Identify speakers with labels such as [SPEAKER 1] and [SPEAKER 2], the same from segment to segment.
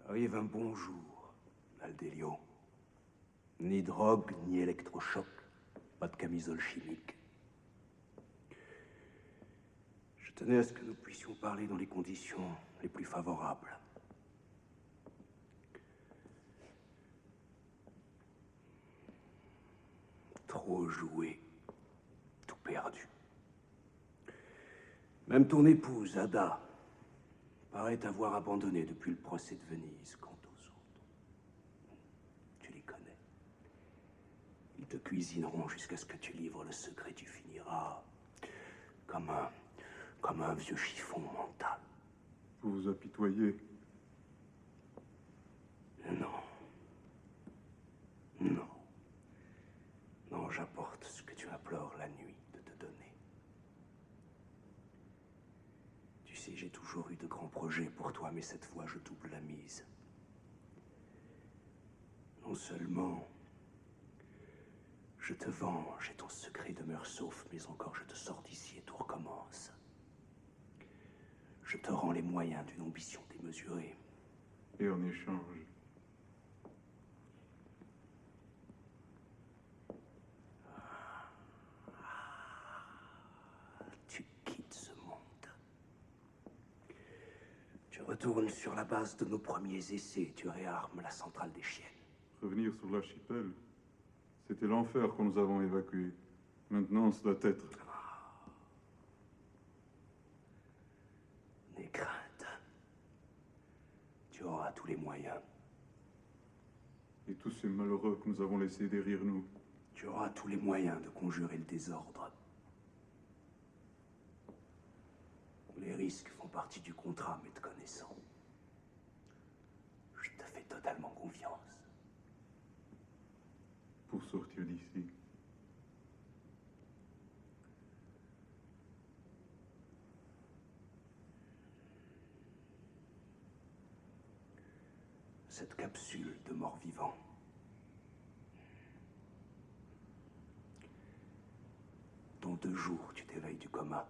[SPEAKER 1] Arrive un bon jour, Aldélio. Ni drogue, ni électrochoc. Pas de camisole chimique. Je tenais à ce que nous puissions parler dans les conditions les plus favorables. Trop joué. Tout perdu. Même ton épouse, Ada, paraît t'avoir abandonné depuis le procès de Venise. Quant aux autres, tu les connais. Ils te cuisineront jusqu'à ce que tu livres le secret. Tu finiras comme un vieux chiffon mental.
[SPEAKER 2] Vous vous apitoyez.
[SPEAKER 1] Non. Non. Non, j'apporte ce que tu implores la nuit de te donner. Tu sais, j'ai toujours eu de grands projets pour toi, mais cette fois, je double la mise. Non seulement je te venge et ton secret demeure sauf, mais encore je te sors d'ici et tout recommence. Je te rends les moyens d'une ambition démesurée.
[SPEAKER 2] Et en échange,
[SPEAKER 1] tu quittes ce monde. Tu retournes sur la base de nos premiers essais et tu réarmes la centrale des chiennes.
[SPEAKER 2] revenir sur l'archipel, c'était l'enfer que nous avons évacué. Maintenant, ça doit être...
[SPEAKER 1] N'aie crainte. Tu auras tous les moyens.
[SPEAKER 2] Et tous ces malheureux que nous avons laissés derrière nous.
[SPEAKER 1] Tu auras tous les moyens de conjurer le désordre. Les risques font partie du contrat, mais te connaissant, je te fais totalement confiance.
[SPEAKER 2] Pour sortir d'ici.
[SPEAKER 1] Cette capsule de mort-vivant. Dans 2 jours, tu t'éveilles du coma.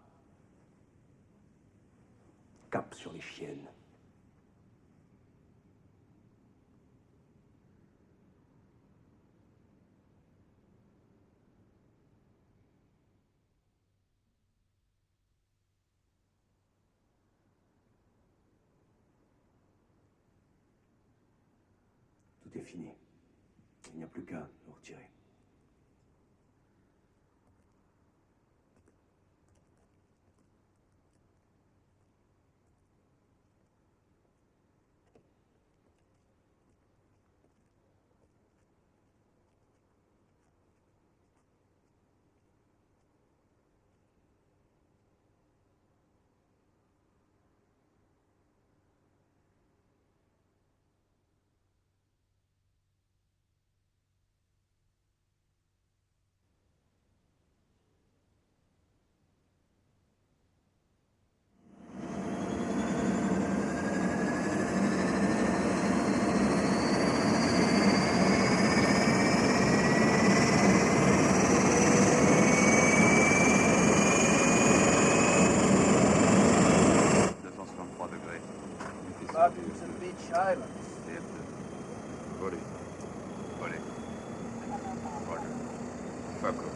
[SPEAKER 1] Cap sur les chiennes. Tout est fini. Il n'y a plus qu'à nous retirer.
[SPEAKER 3] Robinson Beach Island.
[SPEAKER 4] Volé. Volé. Roger. Foco.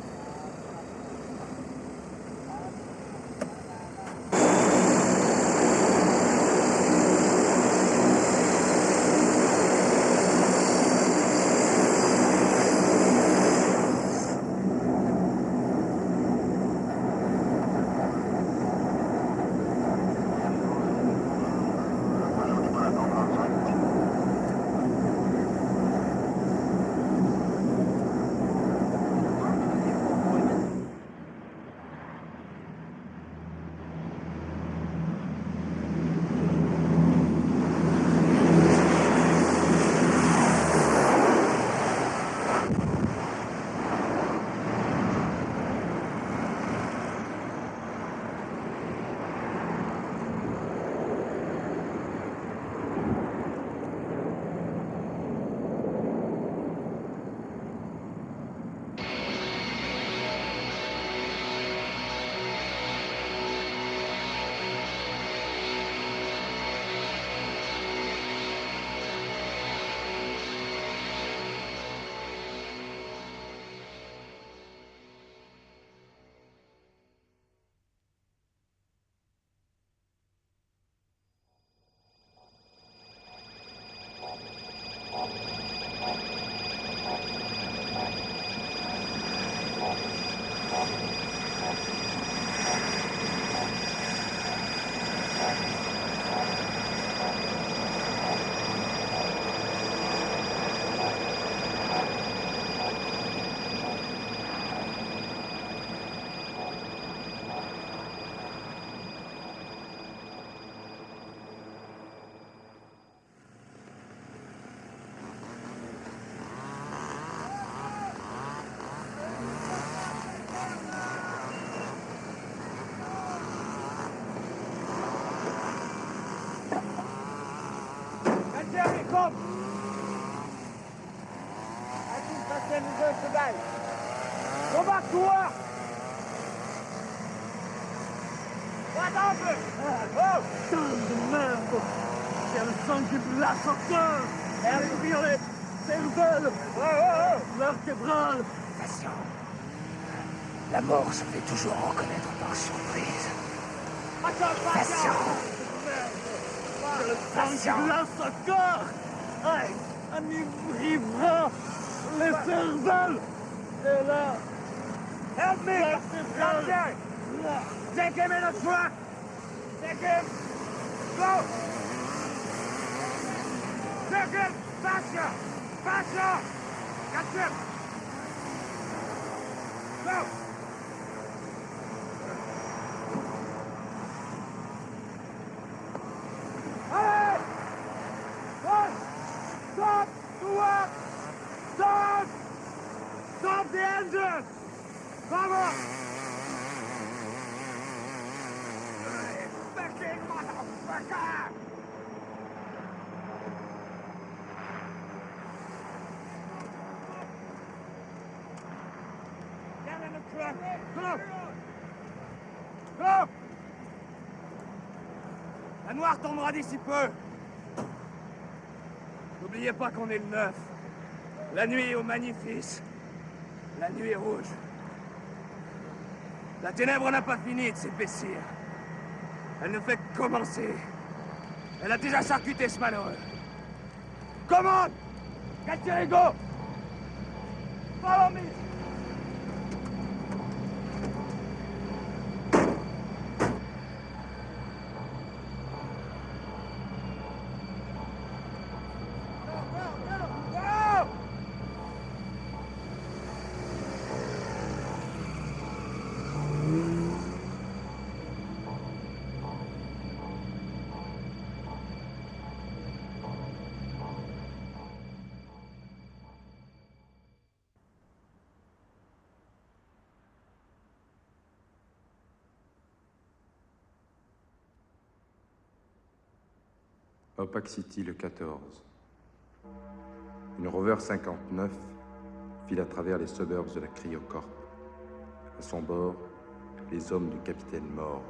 [SPEAKER 3] Kom! Hij komt gaat zijn de deur voorbij. Kom maar, door! Wat open! Oh!
[SPEAKER 5] Putain de merde! C'est le sang qui glace encore! Elle est violée! Cervelle! Vertébrale!
[SPEAKER 1] Patient. La mort se fait toujours reconnaître par surprise. Patient.
[SPEAKER 5] C'est le sang qui glace encore! Aïe! On y vivra! Les cervelles! Et là!
[SPEAKER 3] Help me!
[SPEAKER 5] Vertébrale!
[SPEAKER 3] Doctor! Take him in a truck! Take him! Go! Take him! Faster! Faster! Catch him! Go! Allez! Stop! Stop the work! Stop! Stop the engine! Come on! Fucking motherfucker! Get in the truck! Go! Go! La noire tombera d'ici peu. N'oubliez pas qu'on est le 9. La nuit est au magnifice. La nuit est rouge. La ténèbre n'a pas fini de s'épaissir. Elle ne fait que commencer. Elle a déjà charcuté ce malheureux. Commande! Catirigo! Follow me! Go!
[SPEAKER 4] Opac City le 14. Une Rover 59 file à travers les suburbs de la Cryocorp. À son bord, les hommes du capitaine mort.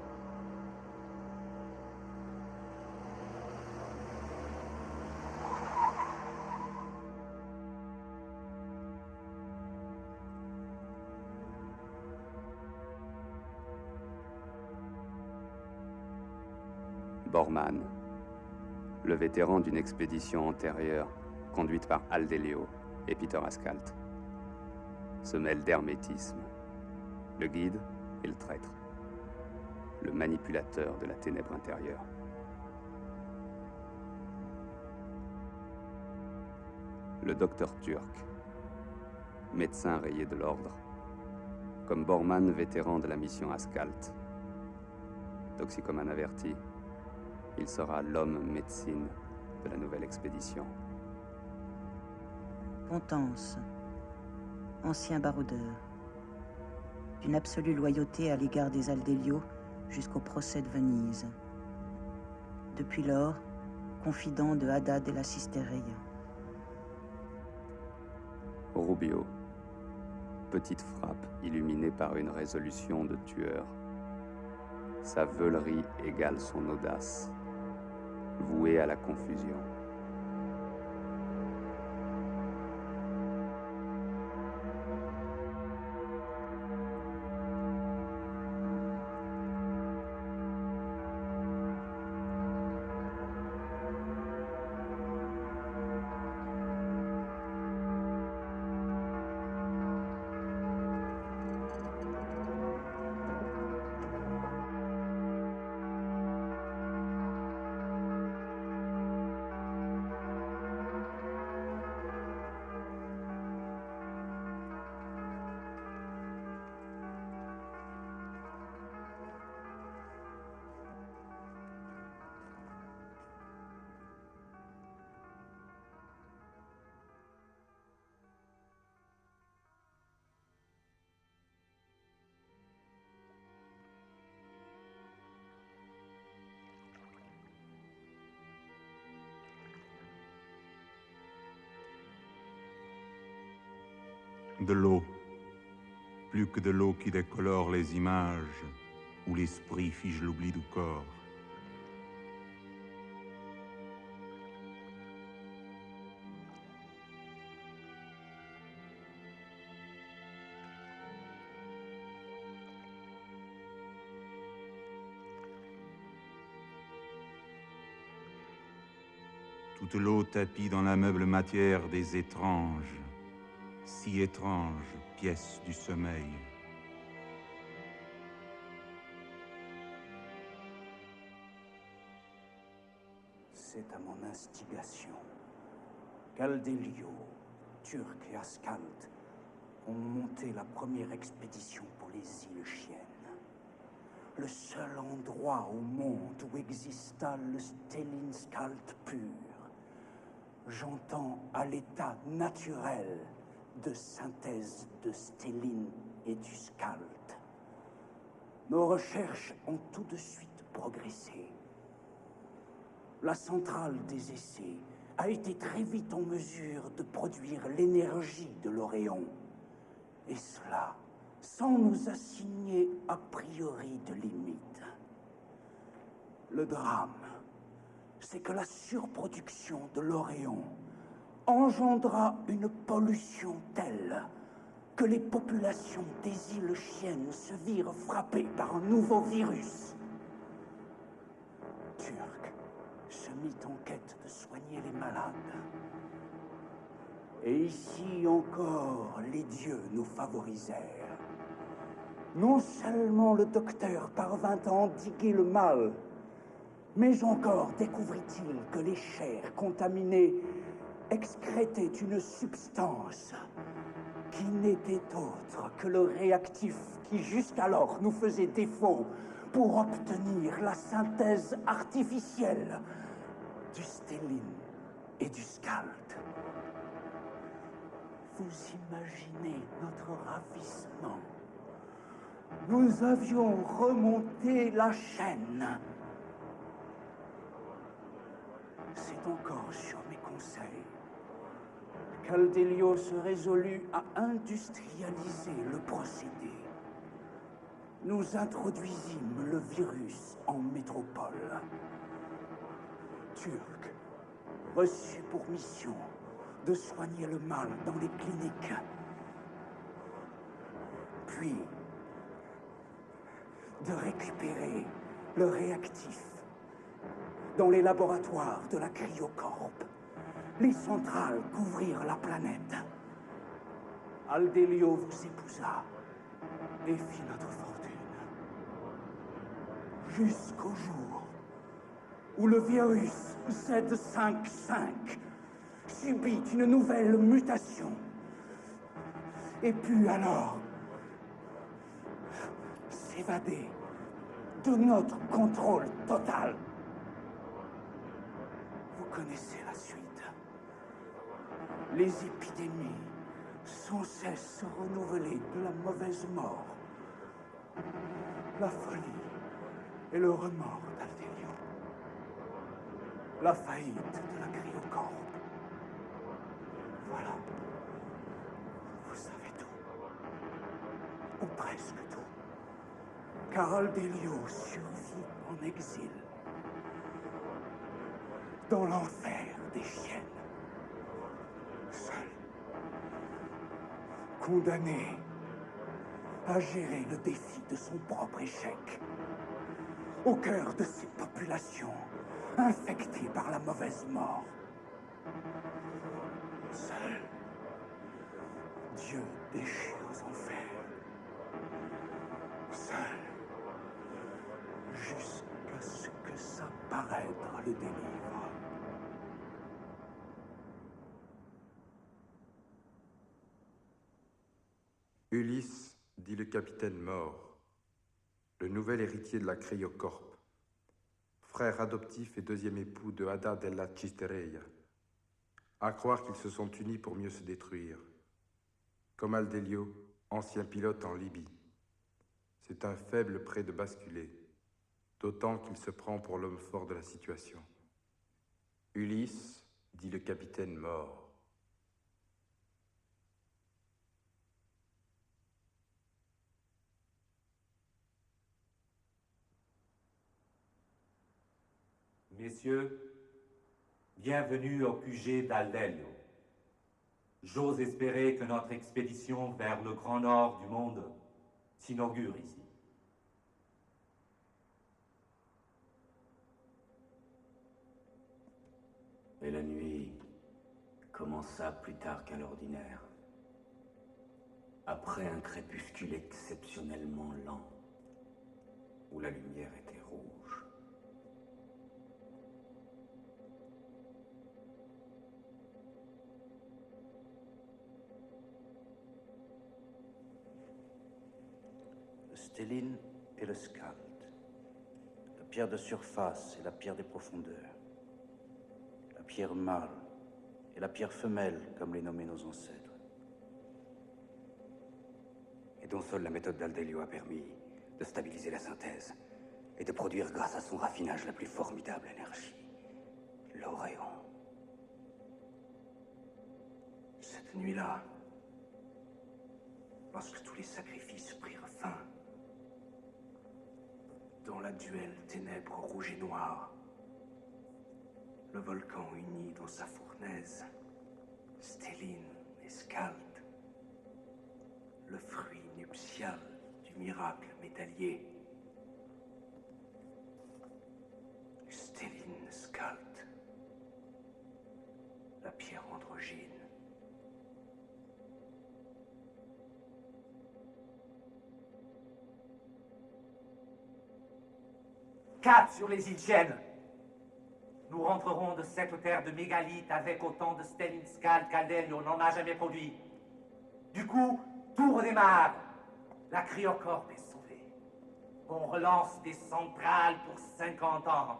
[SPEAKER 6] Bormann, le vétéran d'une expédition antérieure conduite par Al Delio et Peter Ascalt, se mêle d'hermétisme, le guide et le traître, le manipulateur de la ténèbre intérieure. Le docteur turc, médecin rayé de l'ordre, comme Bormann, vétéran de la mission Ascalt, toxicomane averti, il sera l'homme médecine de la nouvelle expédition.
[SPEAKER 7] Contense, ancien baroudeur, d'une absolue loyauté à l'égard des Aldelio jusqu'au procès de Venise. Depuis lors, confident de Haddad et la Cisteria.
[SPEAKER 6] Rubio, petite frappe illuminée par une résolution de tueur. Sa veulerie égale son audace, vouée à la confusion.
[SPEAKER 2] De l'eau. Plus que de l'eau qui décolore les images, où l'esprit fige l'oubli du corps. Toute l'eau tapie dans la meuble matière des étranges, si étranges pièces du sommeil.
[SPEAKER 1] C'est à mon instigation qu'Aldelio, Turc et Ascalt ont monté la première expédition pour les îles Chiennes. Le seul endroit au monde où exista le stellinscalt pur. J'entends à l'état naturel de synthèse de stelline et du scalt. Nos recherches ont tout de suite progressé. La centrale des essais a été très vite en mesure de produire l'énergie de l'Oréon. Et cela sans nous assigner a priori de limites. Le drame, c'est que la surproduction de l'Oréon engendra une pollution telle que les populations des îles Chiennes se virent frappées par un nouveau virus. Turc se mit en quête de soigner les malades. Et ici encore, les dieux nous favorisèrent. Non seulement le docteur parvint à endiguer le mal, mais encore découvrit-il que les chairs contaminées excrétaient une substance qui n'était autre que le réactif qui jusqu'alors nous faisait défaut pour obtenir la synthèse artificielle du stelline et du scalt. Vous imaginez notre ravissement. Nous avions remonté la chaîne. C'est encore sur mes conseils qu'Aldelio se résolut à industrialiser le procédé. Nous introduisîmes le virus en métropole. Turc reçut pour mission de soigner le mal dans les cliniques. Puis de récupérer le réactif dans les laboratoires de la Cryocorp. Les centrales couvrirent la planète. Aldelio vous épousa et fit notre fortune. Jusqu'au jour où le virus Z55 subit une nouvelle mutation et put alors s'évader de notre contrôle total. Vous connaissez la suite. Les épidémies sans cesse se renouveler de la mauvaise mort, la folie et le remords d'Aldelio, la faillite de la Cryocorp. Voilà. Vous savez tout. Ou presque tout. Car Aldelio survit en exil. Dans l'enfer des chiennes. Seul. Condamné à gérer le défi de son propre échec. Au cœur de ces populations infectées par la mauvaise mort. Seul. Dieu déchu aux enfers. Seul. Jusqu'à ce que sa paraître le délivre.
[SPEAKER 4] Ulysse, dit le capitaine mort, le nouvel héritier de la Cryocorp, frère adoptif et deuxième époux de Hada della Cistereia, à croire qu'ils se sont unis pour mieux se détruire, comme Aldelio, ancien pilote en Libye. C'est un faible près de basculer, d'autant qu'il se prend pour l'homme fort de la situation. Ulysse, dit le capitaine mort.
[SPEAKER 8] Messieurs, bienvenue au QG d'Aldelio. J'ose espérer que notre expédition vers le grand nord du monde s'inaugure ici.
[SPEAKER 1] Et la nuit commença plus tard qu'à l'ordinaire. Après un crépuscule exceptionnellement lent, où la lumière était rouge. Le stelline et le scald. La pierre de surface et la pierre des profondeurs. La pierre mâle et la pierre femelle, comme les nommaient nos ancêtres. Et dont seule la méthode d'Aldelio a permis de stabiliser la synthèse et de produire, grâce à son raffinage, la plus formidable énergie, l'Oréon. Cette nuit-là, lorsque tous les sacrifices prirent fin, dans la duel ténèbres rouges et noires, le volcan unit dans sa fournaise stelline et scald, le fruit nuptial du miracle métallier. Stelline scald, la pierre androgyne.
[SPEAKER 8] Cap sur les îles Gênes. Nous rentrerons de cette terre de mégalithes avec autant de stelline scald qu'Aldelio n'en a jamais produit. Du coup, tout redémarre. La cryocorp est sauvée. On relance des centrales pour 50 ans.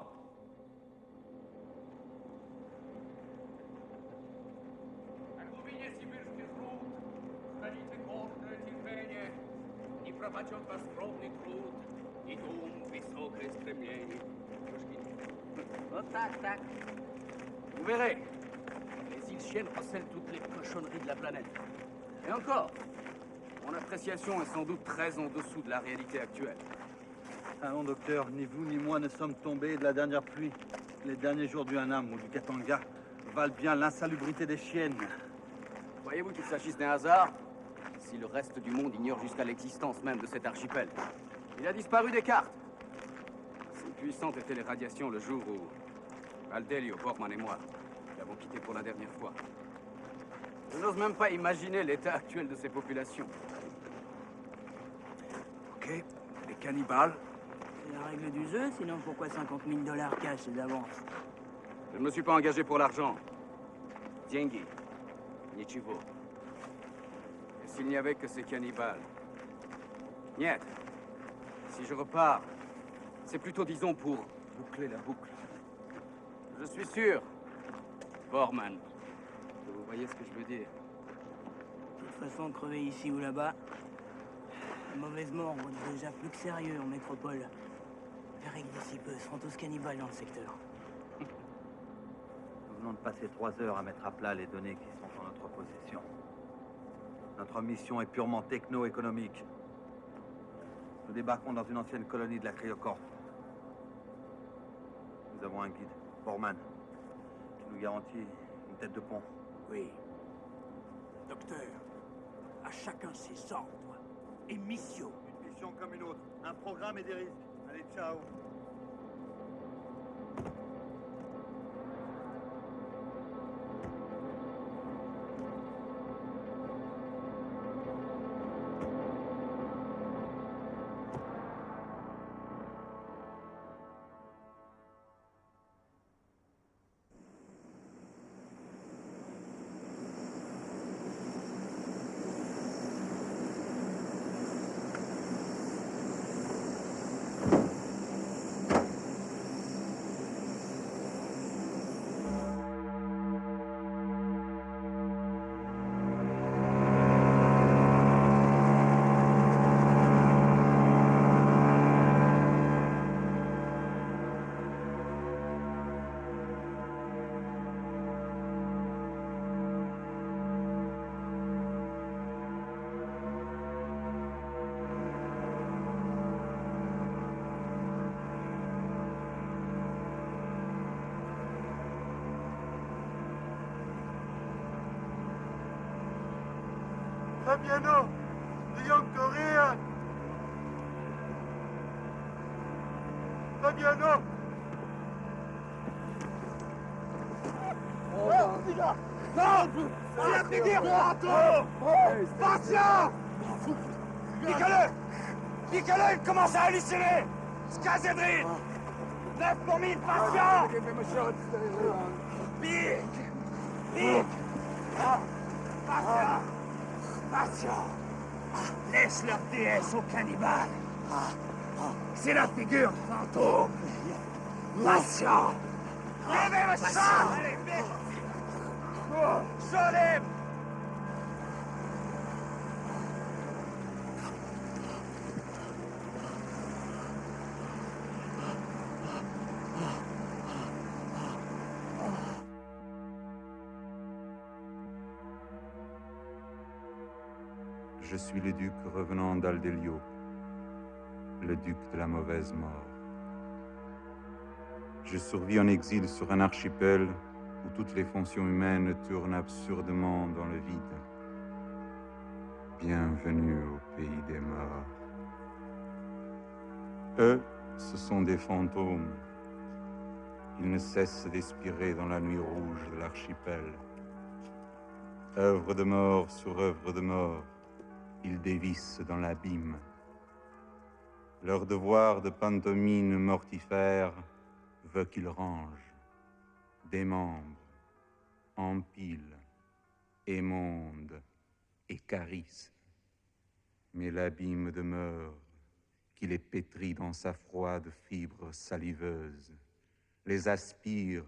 [SPEAKER 3] Oh, tac, tac. Vous verrez. Les îles Chiennes recèlent toutes les cochonneries de la planète. Et encore, mon appréciation est sans doute très en dessous de la réalité actuelle.
[SPEAKER 5] Ah non, docteur, ni vous ni moi ne sommes tombés de la dernière pluie. Les derniers jours du Hanam ou du Katanga valent bien l'insalubrité des chiennes.
[SPEAKER 3] Croyez-vous qu'il s'agisse d'un hasard? Si le reste du monde ignore jusqu'à l'existence même de cet archipel. Il a disparu des cartes. Si puissantes étaient les radiations le jour où Aldelio, Bormann et moi l'avons quitté pour la dernière fois. Je n'ose même pas imaginer l'état actuel de ces populations.
[SPEAKER 9] Ok, les cannibales. C'est la règle du jeu, sinon pourquoi 50 000 $ cash d'avance?
[SPEAKER 3] Je ne me suis pas engagé pour l'argent. Diengi, Nichivo. Et s'il n'y avait que ces cannibales? Niet. Si je repars, c'est plutôt, disons, pour boucler la boucle. Je suis sûr, Bormann, que vous voyez ce que je veux dire.
[SPEAKER 9] De toute façon, crever ici ou là-bas, la mauvaise mort vaut déjà plus que sérieux en métropole. Verrez que d'ici peu seront tous cannibales dans le secteur.
[SPEAKER 5] Nous venons de passer 3 heures à mettre à plat les données qui sont en notre possession. Notre mission est purement techno-économique. Nous débarquons dans une ancienne colonie de la cryocorp. Nous avons un guide, Bormann, qui nous garantit une tête de pont.
[SPEAKER 9] Oui. Docteur, à chacun ses ordres et missions.
[SPEAKER 5] Une mission comme une autre. Un programme et des risques. Allez, ciao.
[SPEAKER 3] Fabiano! Bianco Ria! Fabiano! Non! C'est la figure, Franto! Patient! Pique-le! Pique-le, il commence à halluciner! Skazedrin! 9 pour 1000, patient! Pique! Pique! Patient! Patient! Laisse leur déesse aux cannibales! C'est la figure, fantôme! Patient! Levez le sang! Allez, vite! Solim!
[SPEAKER 2] Je suis le duc revenant d'Aldelio, le duc de la mauvaise mort. Je survis en exil sur un archipel où toutes les fonctions humaines tournent absurdement dans le vide. Bienvenue au pays des morts. Eux, ce sont des fantômes. Ils ne cessent d'expirer dans la nuit rouge de l'archipel. Œuvre de mort sur œuvre de mort, ils dévissent dans l'abîme. Leur devoir de pantomime mortifère veut qu'ils rangent, démembrent, empilent, émondent, écarissent. Mais l'abîme demeure, qui les pétrit dans sa froide fibre saliveuse, les aspire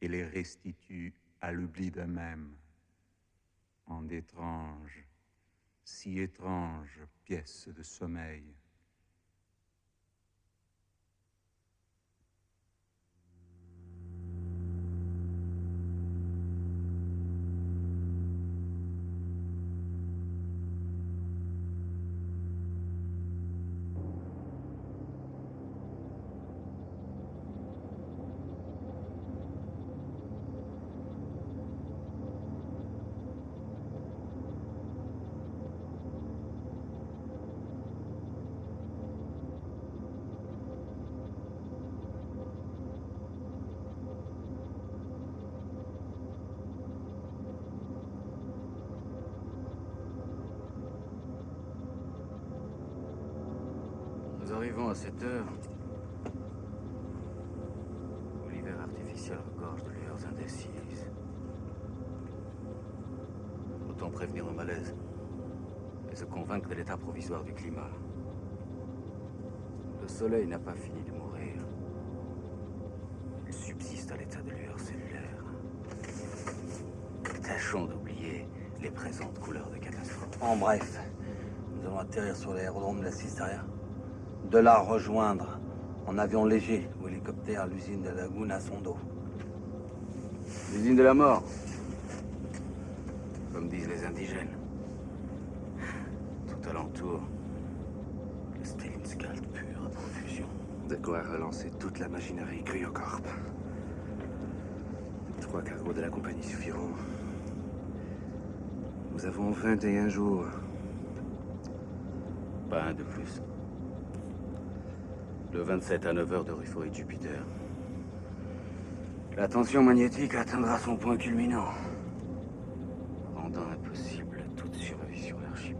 [SPEAKER 2] et les restitue à l'oubli d'eux-mêmes, en d'étranges, si étranges pièces de sommeil.
[SPEAKER 10] Nous arrivons à cette heure où l'hiver artificiel regorge de lueurs indécises. Autant prévenir un malaise et se convaincre de l'état provisoire du climat. Le soleil n'a pas fini de mourir. Il subsiste à l'état de lueur cellulaire. Tâchons d'oublier les présentes couleurs de catastrophe.
[SPEAKER 5] En bref, nous allons atterrir sur l'aérodrome de la Cisteria. De là, rejoindre en avion léger ou hélicoptère l'usine de Laguna Sondo.
[SPEAKER 10] L'usine de la mort, comme disent les indigènes. Tout alentour, le Stellinscald pur à profusion.
[SPEAKER 1] De quoi relancer toute la machinerie Cryocorp. 3 cargos de la compagnie suffiront. Nous avons 21 jours.
[SPEAKER 10] Pas un de plus. Le 27 à 9h de Rufo et Jupiter. La tension magnétique atteindra son point culminant, rendant impossible toute survie sur l'archipel.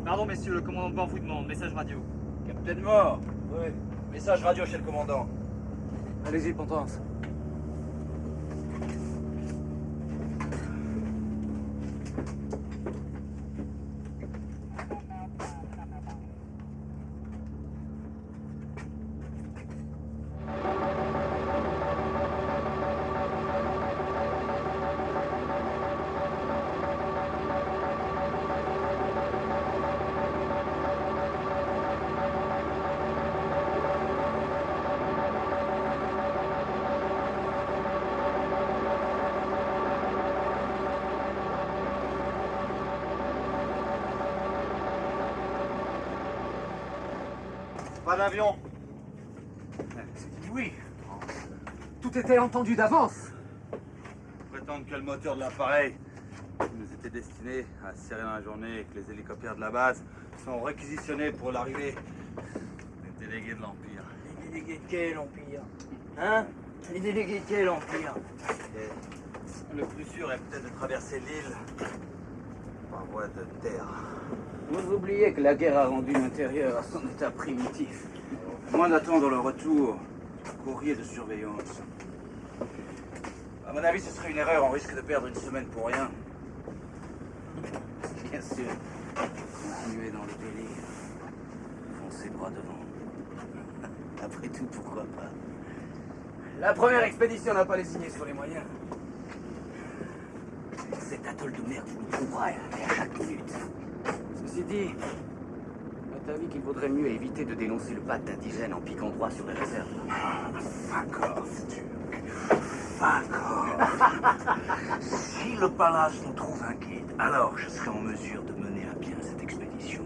[SPEAKER 11] Pardon, messieurs, le commandant de bord vous demande. Message radio.
[SPEAKER 3] Capitaine Mort. Oui. Message radio chez le commandant.
[SPEAKER 10] Allez-y, Pontance.
[SPEAKER 5] Pas d'avion.
[SPEAKER 8] Oui. Tout était entendu d'avance.
[SPEAKER 5] Prétendre que le moteur de l'appareil nous était destiné à serrer dans la journée et que les hélicoptères de la base sont réquisitionnés pour l'arrivée des délégués de l'Empire.
[SPEAKER 9] Les délégués de quel empire? Hein? Les délégués de quel empire?
[SPEAKER 5] Et le plus sûr est peut-être de traverser l'île par voie de terre.
[SPEAKER 10] Vous oubliez que la guerre a rendu l'intérieur à son état primitif. À moins d'attendre le retour du courrier de surveillance. À mon avis, ce serait une erreur. On risque de perdre une semaine pour rien. Bien sûr. Continuer dans le délire. Foncer droit devant. Après tout, pourquoi pas? La première expédition n'a pas lésiné sur les moyens. Cet atoll de merde vous le prouvera à chaque minute. Ceci dit, à ta avis qu'il vaudrait mieux éviter de dénoncer le pacte indigène en piquant droit sur les réserves.
[SPEAKER 1] Fuck off, Turc. Fuck off. Si le palace nous trouve un guide, alors je serai en mesure de mener à bien cette expédition.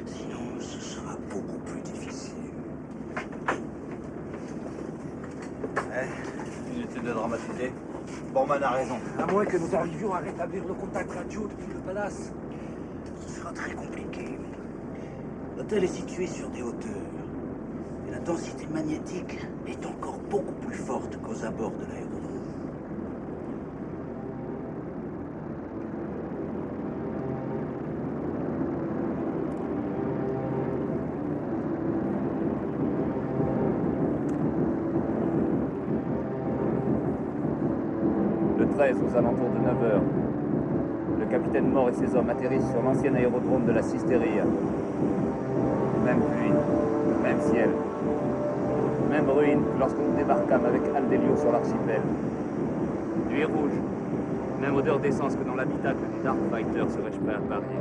[SPEAKER 1] Sinon, ce sera beaucoup plus difficile.
[SPEAKER 5] Inutile de dramatiser. Borman a raison.
[SPEAKER 8] À moins que nous arrivions à rétablir le contact radio depuis le palace.
[SPEAKER 1] Ce sera très compliqué. L'hôtel est situé sur des hauteurs. Et la densité magnétique est encore beaucoup plus forte qu'aux abords de l'aérodrome.
[SPEAKER 12] Le 13, aux alentours de 9h, le capitaine Mort et ses hommes atterrissent sur l'ancien aérodrome de la Cisteria. Même pluie, même ciel, même ruine que lorsque nous débarquâmes avec Aldelio sur l'archipel. Nuit rouge, même odeur d'essence que dans l'habitacle du Darkfighter serais-je prêt à parier.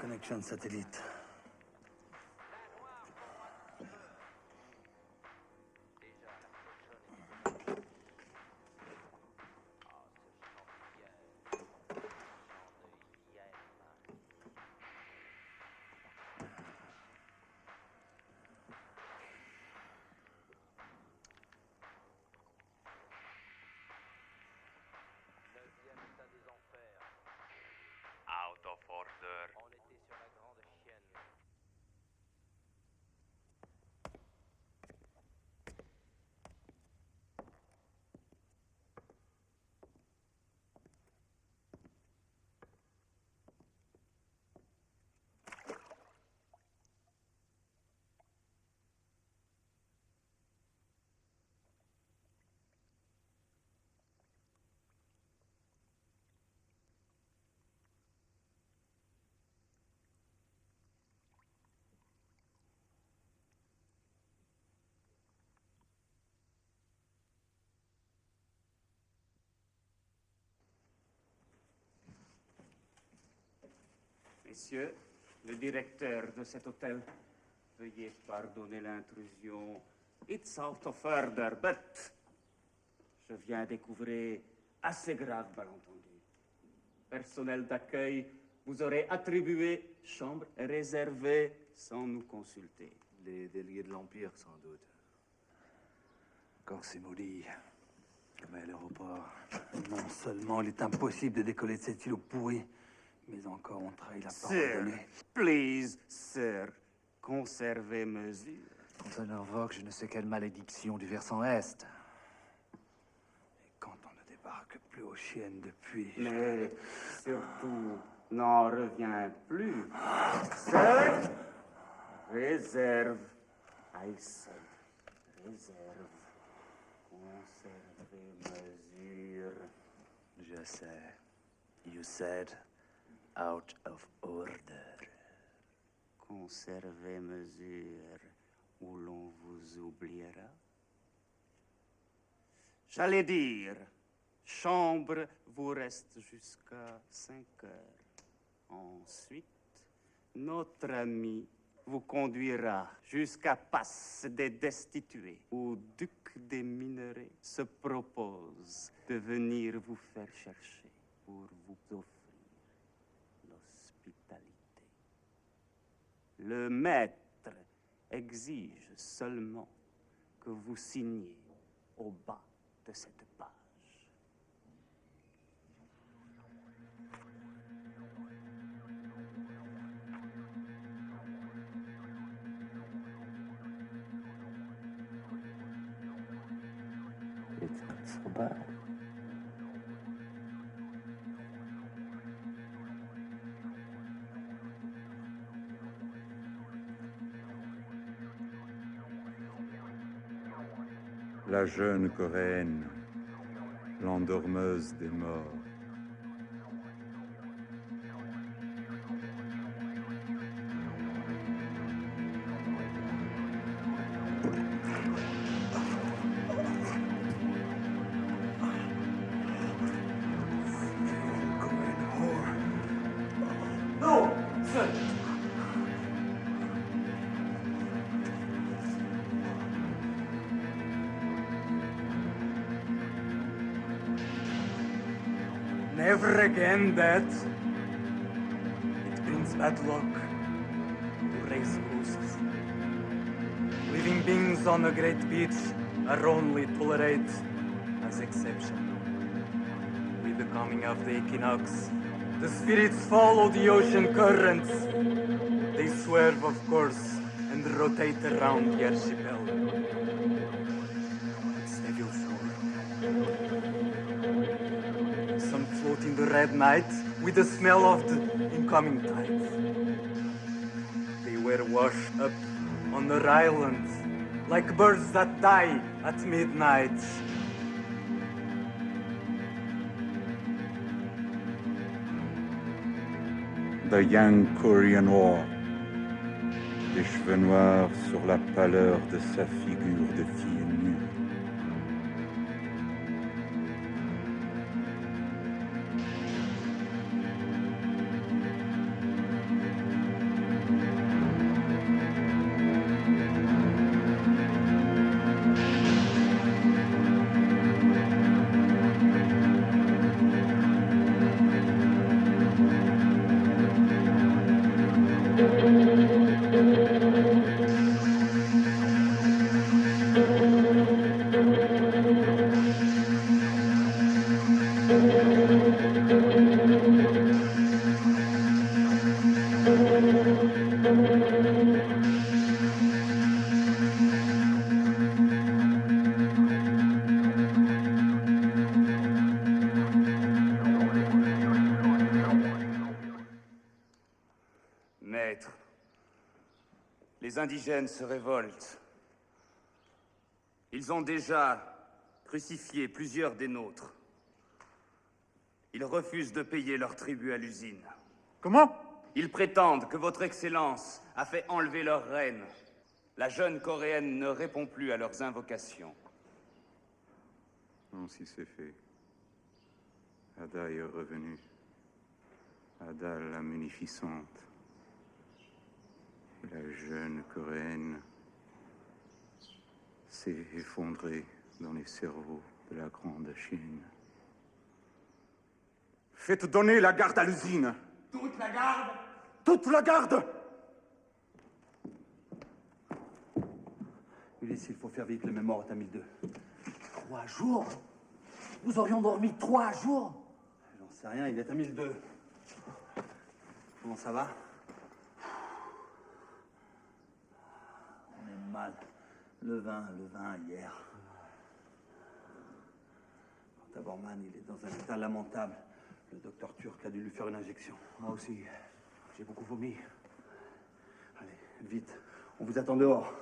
[SPEAKER 10] Connexion satellite.
[SPEAKER 12] Out of order.
[SPEAKER 8] On était sur la grande chienne.
[SPEAKER 12] Messieurs, le directeur de cet hôtel Veuillez pardonner l'intrusion. It's out of order, but je viens découvrir assez grave malentendu. Personnel d'accueil vous aurait attribué chambre réservée sans nous consulter.
[SPEAKER 5] Les délégués de l'Empire, sans doute. Corse et Molly, comme à l'aéroport. Non seulement il est impossible de décoller de cet îlot pourri, mais encore on trahit la parole
[SPEAKER 12] Sir,
[SPEAKER 5] donnée.
[SPEAKER 12] please, sir, conservez mesure.
[SPEAKER 5] Quand on invoque je ne sais quelle malédiction du versant Est. Et quand on ne débarque plus aux chiennes depuis...
[SPEAKER 12] Mais surtout, n'en reviens plus. Sir, réserve. I said, réserve. Conservez mesure.
[SPEAKER 5] Je sais. You said out of order.
[SPEAKER 12] Conservez mesure où l'on vous oubliera. J'allais dire, chambre vous reste jusqu'à 5 heures. Ensuite, notre ami vous conduira jusqu'à Passe des Destitués, où Duc des Minerais se propose de venir vous faire chercher pour vous offrir l'hospitalité. Le maître exige seulement que vous signiez au bas de cette page.
[SPEAKER 1] It's not so bad.
[SPEAKER 2] La jeune coréenne, l'endormeuse des morts.
[SPEAKER 3] Non, seul. Never again that. It brings bad luck to raise ghosts. Living beings on a great beach are only tolerated as exception. With the coming of the equinox, the spirits follow the ocean currents. They swerve, of course, and rotate around the archipelago. It's Neville Shore. Some float in the red night with the smell of the incoming tide. They were washed up on their island like birds that die at midnight.
[SPEAKER 2] The Young Korean War. Des cheveux noirs sur la pâleur de sa figure de fille nue.
[SPEAKER 12] Maître, les indigènes se révoltent. Ils ont déjà crucifié plusieurs des nôtres. Ils refusent de payer leur tribut à l'usine.
[SPEAKER 3] Comment?
[SPEAKER 12] Ils prétendent que votre Excellence a fait enlever leur reine. La jeune Coréenne ne répond plus à leurs invocations.
[SPEAKER 2] Non, si c'est fait. Ada est revenue. Ada la munificente. La jeune Coréenne s'est effondrée dans les cerveaux de la grande Chine. Faites donner la garde à l'usine.
[SPEAKER 3] Toute la garde?
[SPEAKER 2] Toute la garde!
[SPEAKER 5] Ulysse, il faut faire vite, le mémoire est à 1002.
[SPEAKER 8] 3 jours? Nous aurions dormi 3 jours?
[SPEAKER 5] J'en sais rien, il est à 1002. Comment ça va? On est mal. Le vin hier. Quant à Bormann, il est dans un état lamentable. Le docteur turc a dû lui faire une injection.
[SPEAKER 8] Moi aussi. J'ai beaucoup vomi.
[SPEAKER 5] Allez, vite. On vous attend dehors.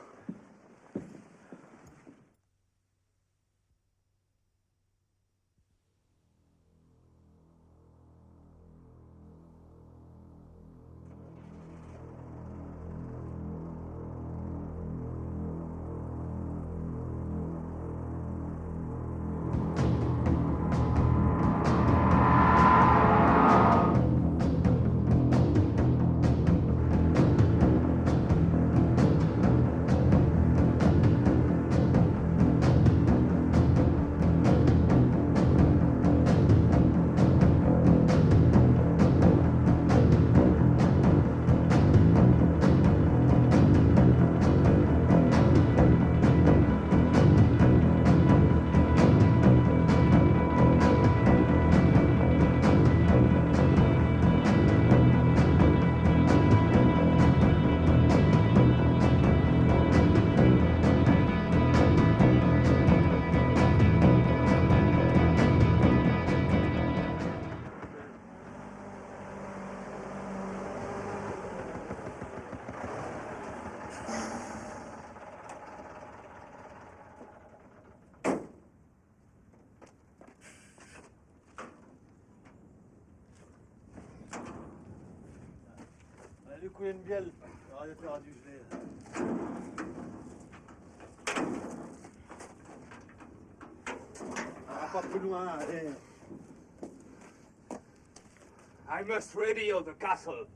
[SPEAKER 5] Lui couler une bielle, le radiateur a dû geler. On va pas plus loin, allez.
[SPEAKER 3] I must radio the castle.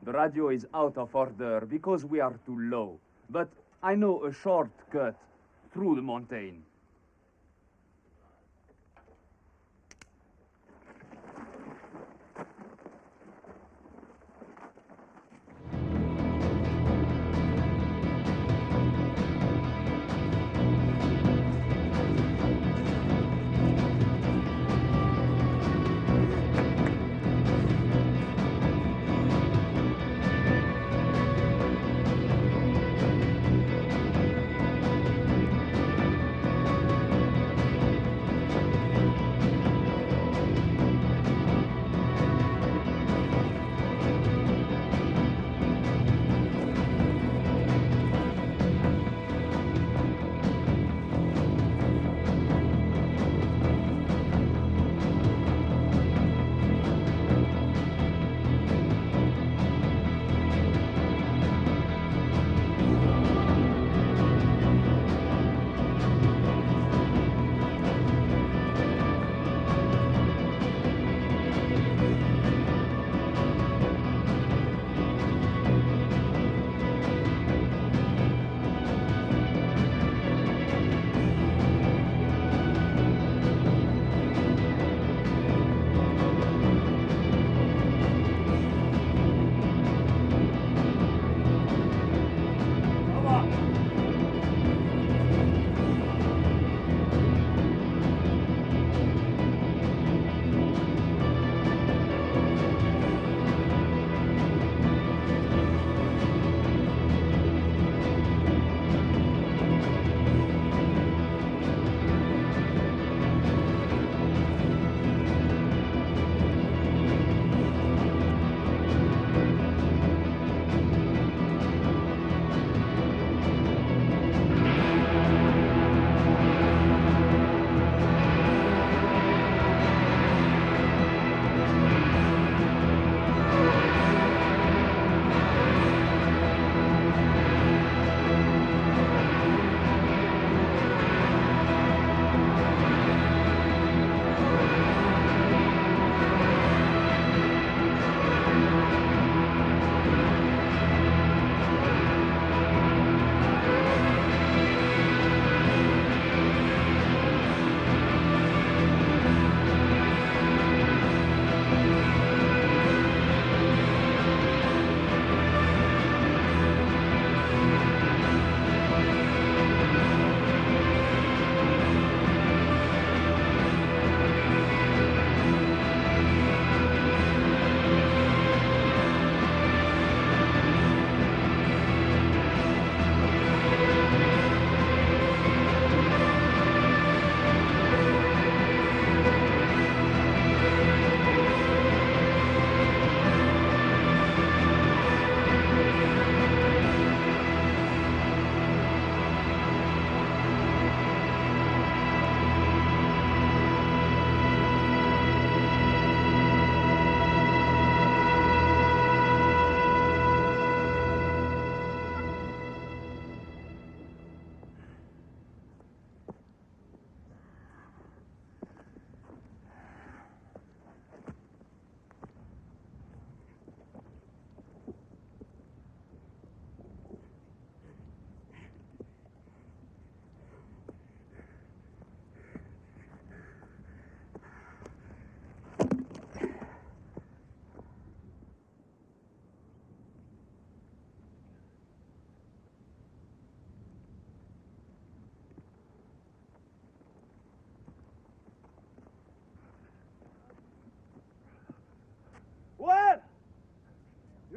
[SPEAKER 12] The radio is out of order because we are too low. But I know a shortcut through the mountain.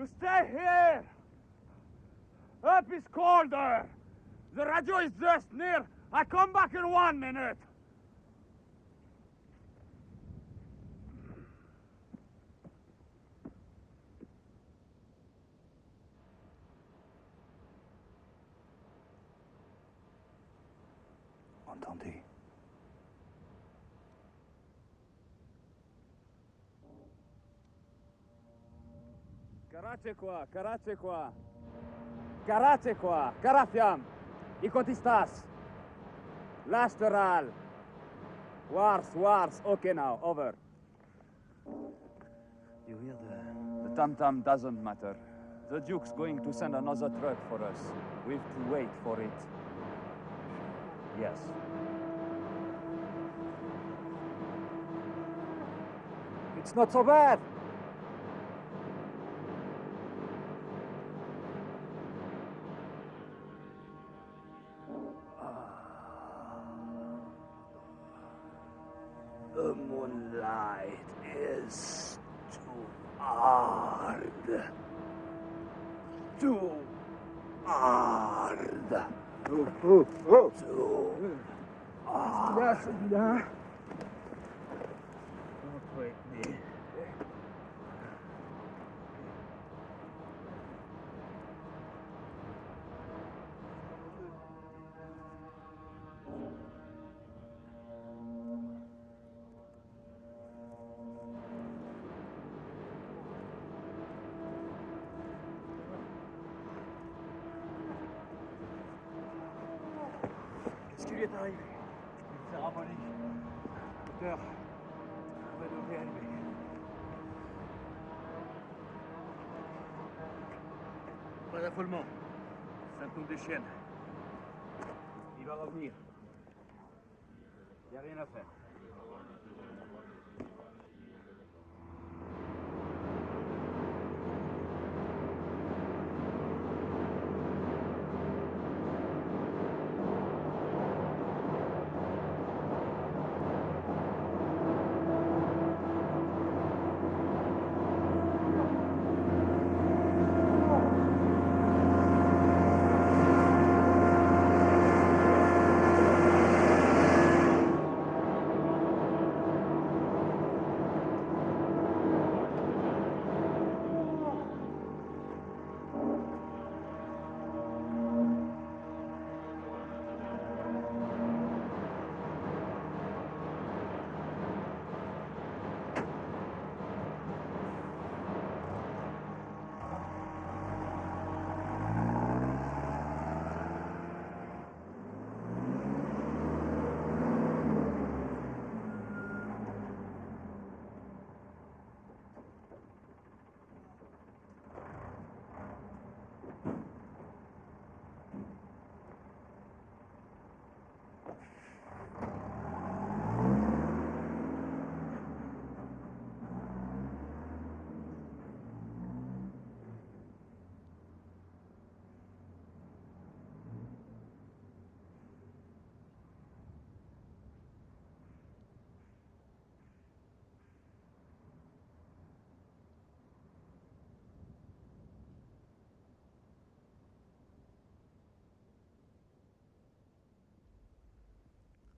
[SPEAKER 3] You stay here! Up is colder! The radio is just near! I come back in 1 minute!
[SPEAKER 1] Entendez.
[SPEAKER 3] Karace qua, karace qua. Karace qua, karafiam. Ikotistas. Lasteral. Wars, okay now, over.
[SPEAKER 12] You hear the tam-tam doesn't matter. The Duke's going to send another truck for us. We've to wait for it. Yes.
[SPEAKER 3] It's not so bad. The moonlight is too hard. Too hard. Too hard. Celui-là. Don't wake me. Qu'est-ce qui lui est arrivé? Je peux le faire abonner. Docteur, on va nous réanimer. Pas d'affolement. Symptômes des chiennes. Il va revenir. Il n'y a rien à faire.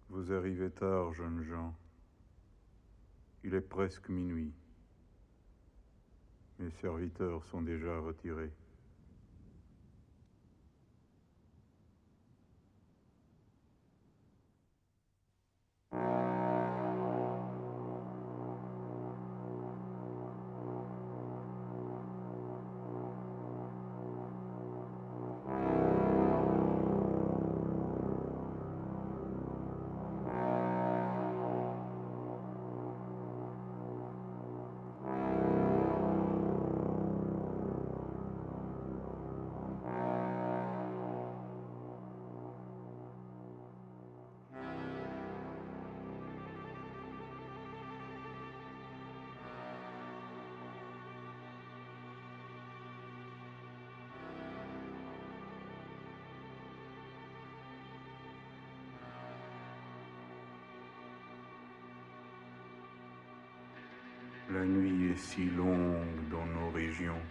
[SPEAKER 2] Vous arrivez tard, jeunes gens. Il est presque minuit. Mes serviteurs sont déjà retirés. La nuit est si longue dans nos régions.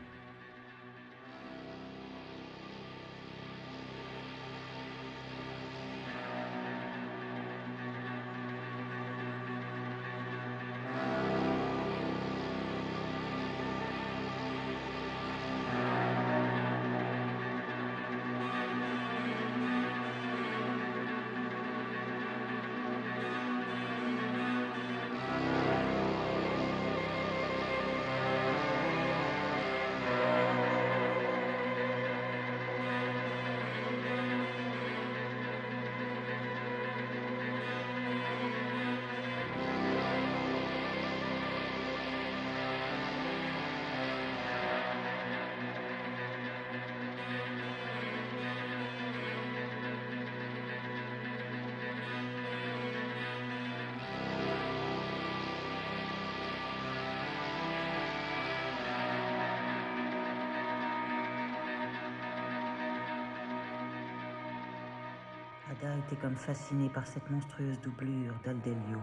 [SPEAKER 7] Ada était comme fascinée par cette monstrueuse doublure d'Aldelio.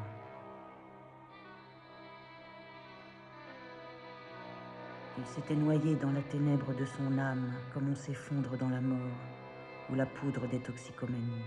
[SPEAKER 7] Il s'était noyé dans la ténèbre de son âme, comme on s'effondre dans la mort ou la poudre des toxicomanies.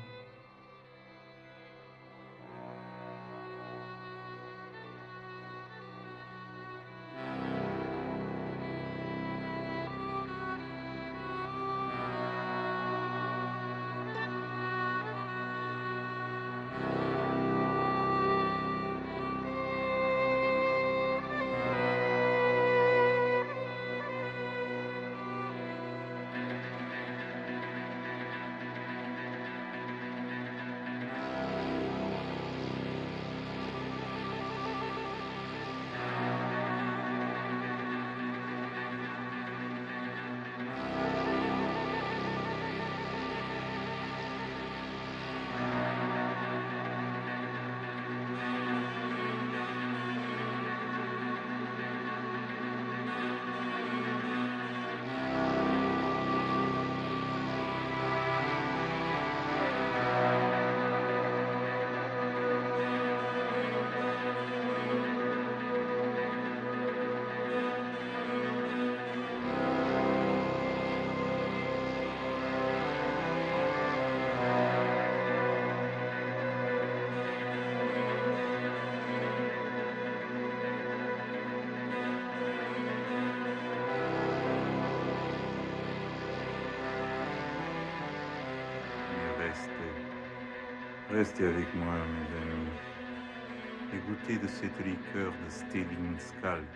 [SPEAKER 2] Restez avec moi, mes amis, et goûtez de cette liqueur de Stelling Skald.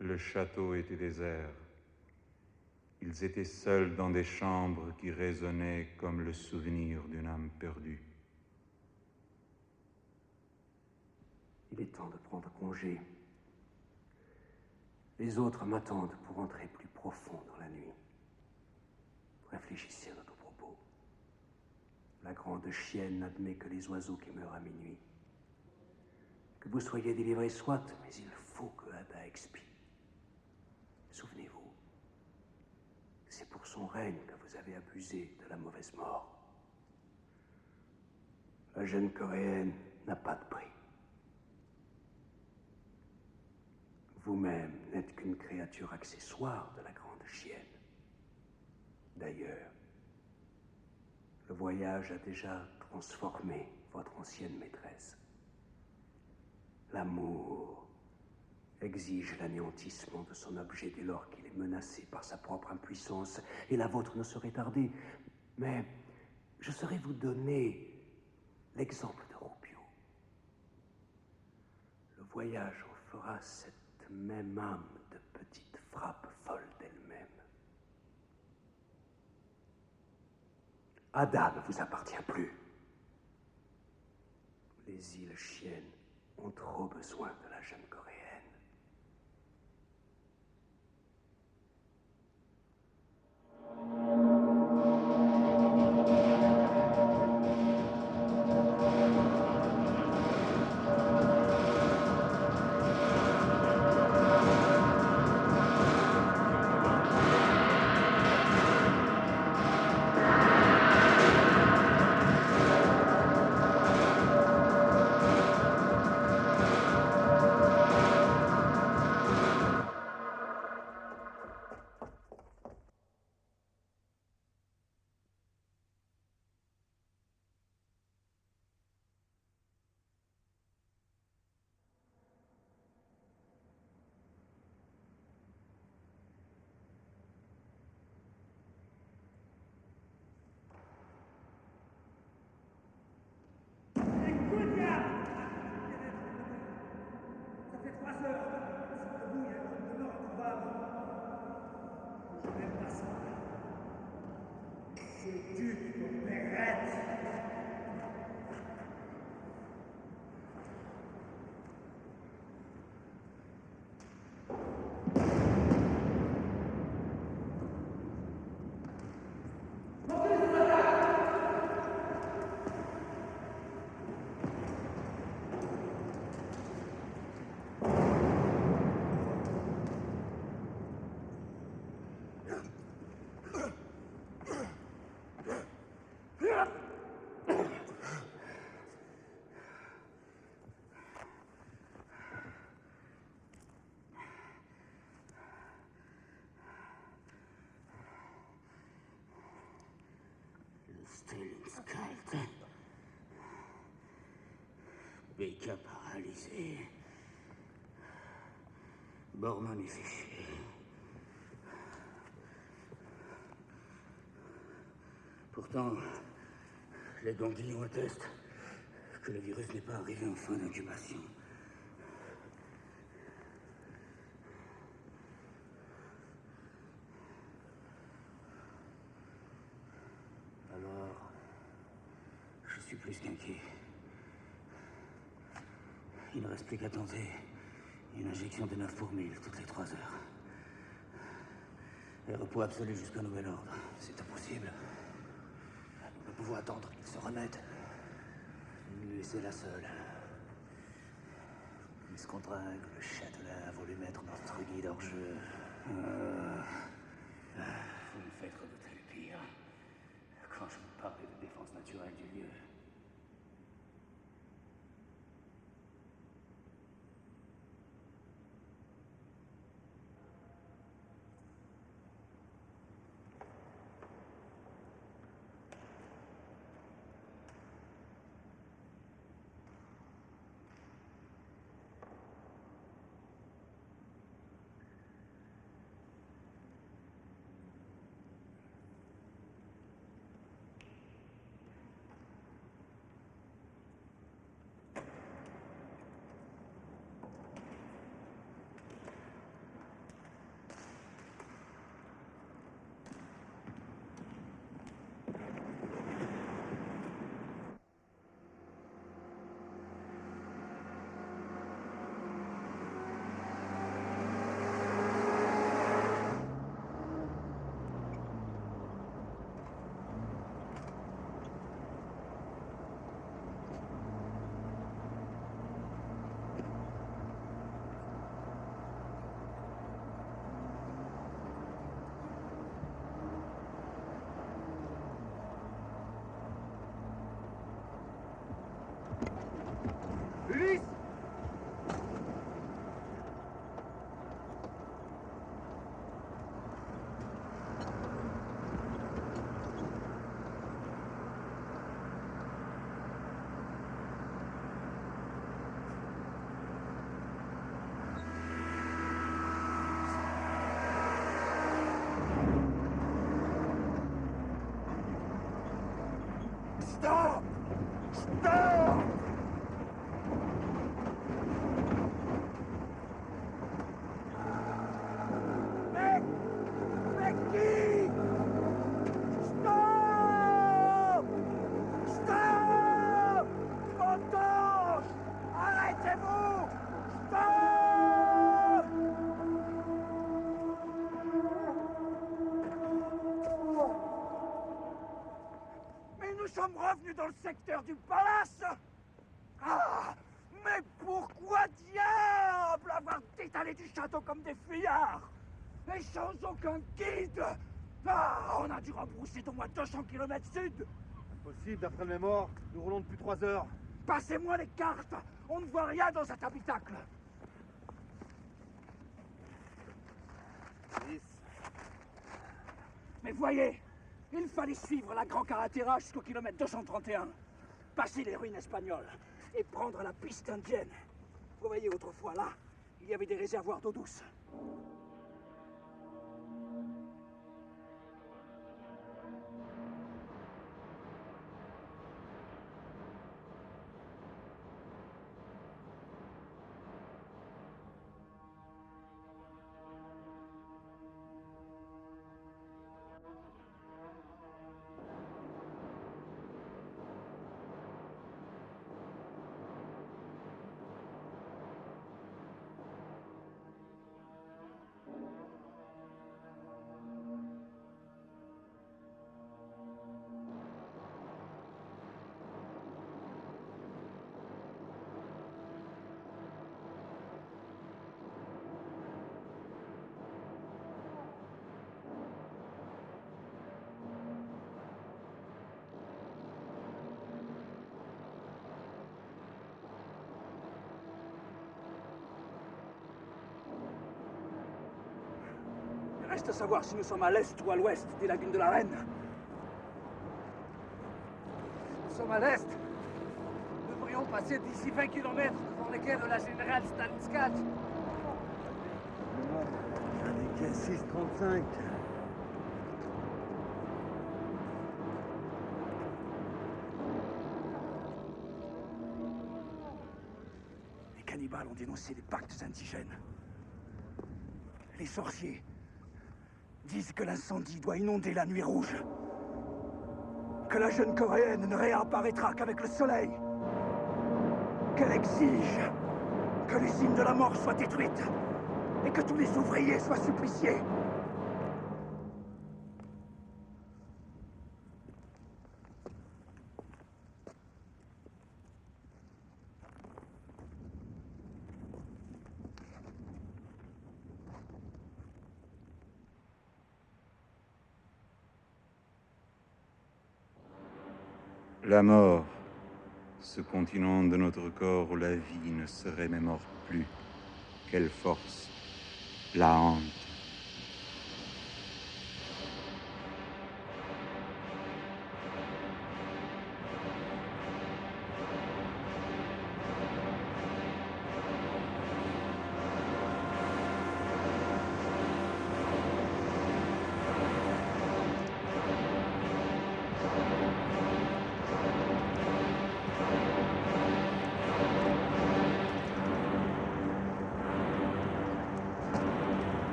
[SPEAKER 2] Le château était désert. Ils étaient seuls dans des chambres qui résonnaient comme le souvenir d'une âme perdue.
[SPEAKER 1] Il est temps de prendre congé. Les autres m'attendent pour entrer plus profond dans la nuit. Réfléchissez à notre propos. La grande chienne n'admet que les oiseaux qui meurent à minuit. Que vous soyez délivrés soit, mais il faut que Ada expie. Souvenez-vous, c'est pour son règne que vous avez abusé de la mauvaise mort. La jeune coréenne n'a pas de prix. Vous-même n'êtes qu'une créature accessoire de la grande chienne. D'ailleurs, le voyage a déjà transformé votre ancienne maîtresse. L'amour exige l'anéantissement de son objet dès lors qu'il est menacé par sa propre impuissance, et la vôtre ne saurait tarder. Mais je saurais vous donner l'exemple de Rubio. Le voyage en fera cette même âme de petite frappe folle d'elle-même. Ada ne vous appartient plus. Les îles chiennes ont trop besoin de la jeune coréenne.
[SPEAKER 9] Skalt. Becca paralysé. Bormann est fiché. Pourtant, les ganglions attestent que le virus n'est pas arrivé en fin d'incubation. Alors, je suis plus qu'inquiet. Il ne reste plus qu'à tenter une injection de 9 pour 1000 toutes les 3 heures. Et repos absolu jusqu'à nouvel ordre.
[SPEAKER 1] C'est impossible. Nous ne pouvons attendre qu'il se remette. Laissez-la seule. Miss Contrague, le châtelain a voulu mettre notre guide hors jeu.
[SPEAKER 9] Vous me faites redouter le pire. Quand je vous parlais de défense naturelle du lieu.
[SPEAKER 3] Ulysse! Stop! Stop! Stop! Stop! Contos! Arrêtez-vous! Stop! Mais nous sommes revenus dans le secteur du palace! Ah! Mais pourquoi diable avoir détalé du château comme des fuyards? Et sans aucun guide! Ah! On a dû rebrousser d'au moins 200 km sud!
[SPEAKER 13] Impossible, d'après le mémoire. Nous roulons depuis 3 heures.
[SPEAKER 3] Passez-moi les cartes! On ne voit rien dans cet habitacle!
[SPEAKER 13] 10.
[SPEAKER 3] Mais voyez! Il fallait suivre la Grand Carretera jusqu'au kilomètre 231, passer les ruines espagnoles et prendre la piste indienne. Vous voyez, autrefois là, il y avait des réservoirs d'eau douce. Reste à savoir si nous sommes à l'est ou à l'ouest des lagunes de la Reine. sommes à l'est. Nous devrions passer d'ici 20 km devant les quais de la générale Stalinskal.
[SPEAKER 13] Indiqué 6:35.
[SPEAKER 1] Les cannibales ont dénoncé les pactes indigènes. Les sorciers disent que l'incendie doit inonder la nuit rouge. Que la jeune coréenne ne réapparaîtra qu'avec le soleil. Qu'elle exige que l'usine de la mort soit détruite et que tous les ouvriers soient suppliciés.
[SPEAKER 2] La mort, ce continent de notre corps où la vie ne serait même or plus. Quelle force la hante.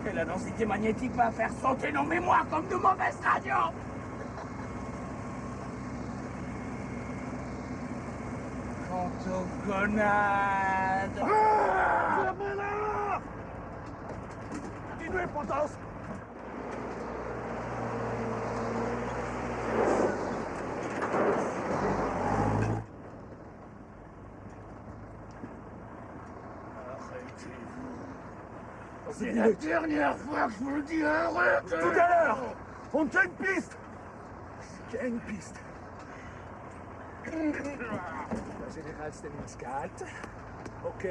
[SPEAKER 3] Et la densité magnétique va faire sauter nos mémoires comme de mauvaises radios. Quant aux gonades...
[SPEAKER 14] Fermez-la! Continuez, Pontos!
[SPEAKER 3] C'est la dernière fois que je vous le dis, arrêtez!
[SPEAKER 14] Tout à l'heure! On tient une piste! Qu'il y a une piste. La générale Stellinscalt. Ok.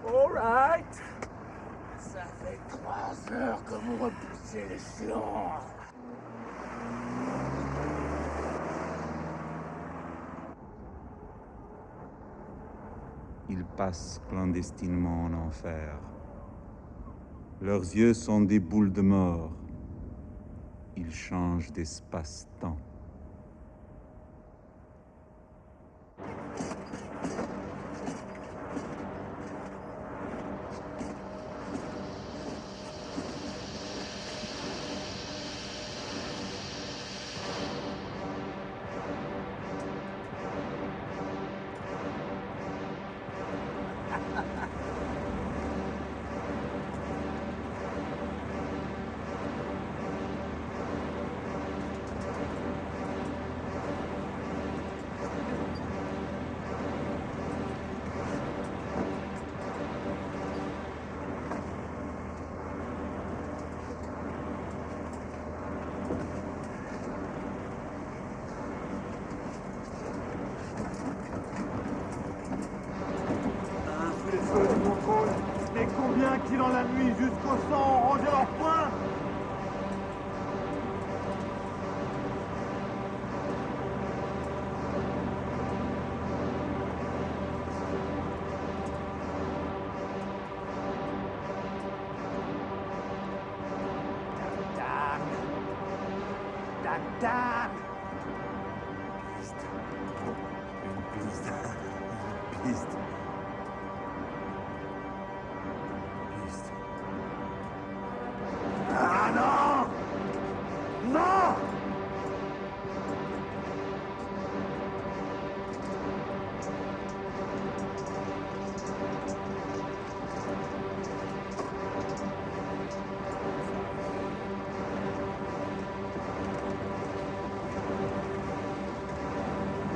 [SPEAKER 14] All right.
[SPEAKER 3] Ça fait 3 heures que vous repoussez l'échéance.
[SPEAKER 2] Ils passent clandestinement en enfer. Leurs yeux sont des boules de mort. Ils changent d'espace-temps.
[SPEAKER 14] Et combien qui dans la nuit jusqu'au sang ont rangé leurs poings?
[SPEAKER 3] Tac-tac!
[SPEAKER 14] Piste. Une piste. Une piste. Piste. Ah non! Non!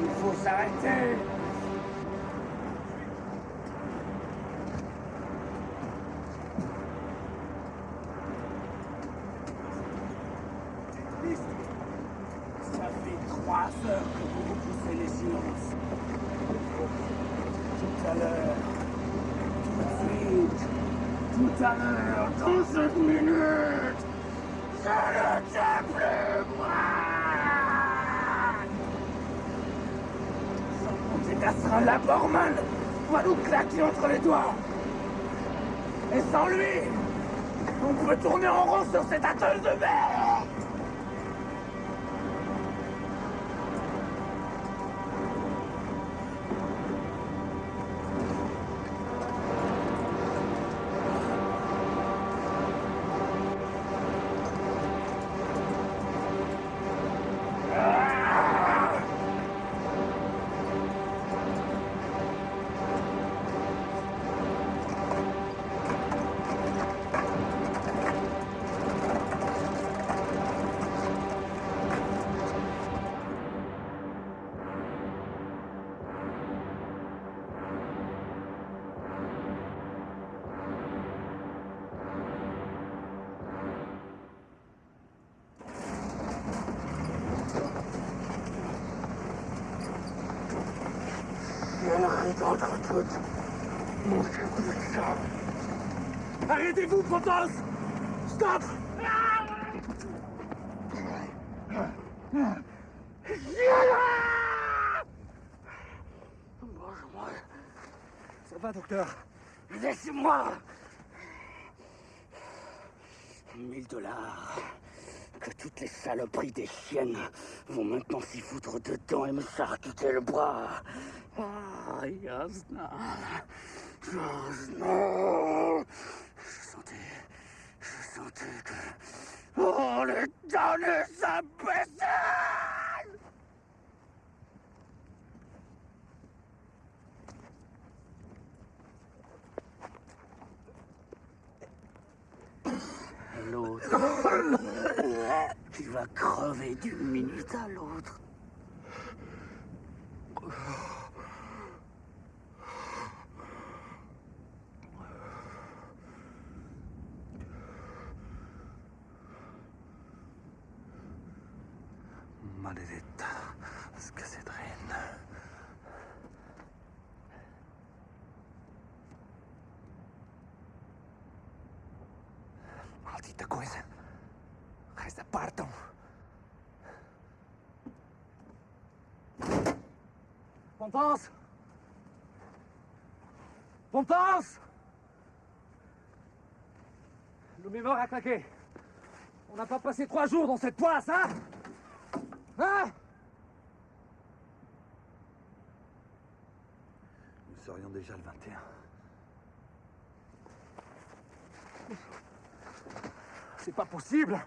[SPEAKER 3] Il faut s'arrêter! Ça fait 3 heures que vous repoussez les silences. Tout à l'heure, tout de suite, tout à l'heure, dans 5 minutes, je ne tient plus moi! Sans compter qu'Astral la Borman va nous claquer entre les doigts. Et sans lui, on peut tourner en rond sur cet atoll de mer! Entre toutes, mon chef de sang. Arrêtez-vous, Pontos! Stop! Bonjour.
[SPEAKER 14] Ça va, docteur?
[SPEAKER 3] Laissez-moi! $1000. Que toutes les saloperies des chiennes vont maintenant s'y foutre dedans et me charcuter le bras. Ah, Yasna. Yasna. sentez que... Oh, les damnés imbéciles! L'autre, qui va crever d'une minute à l'autre. Maledetta Scassedrine. Maldita coisa. Resta partam. Pontance! Pontance! Le mémoire a claqué. On n'a pas passé 3 jours dans cette poisse, hein? Hein?
[SPEAKER 5] Nous serions déjà le 21.
[SPEAKER 3] C'est pas possible!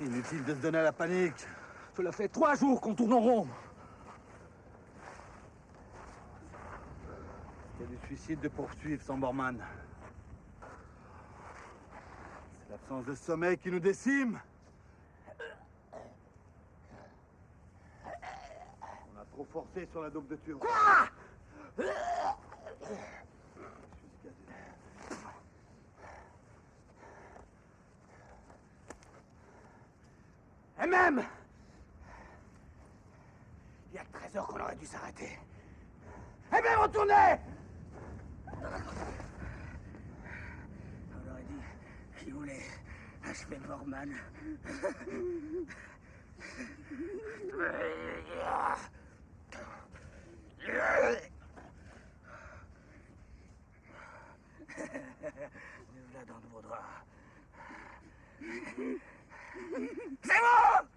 [SPEAKER 5] Inutile de se donner à la panique.
[SPEAKER 3] Cela fait 3 jours qu'on tourne en rond.
[SPEAKER 5] Il y a du suicide de poursuivre sans Bormann. C'est l'absence de sommeil qui nous décime. On a trop forcé sur la dope de Turc.
[SPEAKER 3] Quoi? Et même, il y a que 13 heures qu'on aurait dû s'arrêter. Et même retourner! On aurait dit qu'il voulait achever Bormann. Nous voilà dans de vos draps. C'est bon!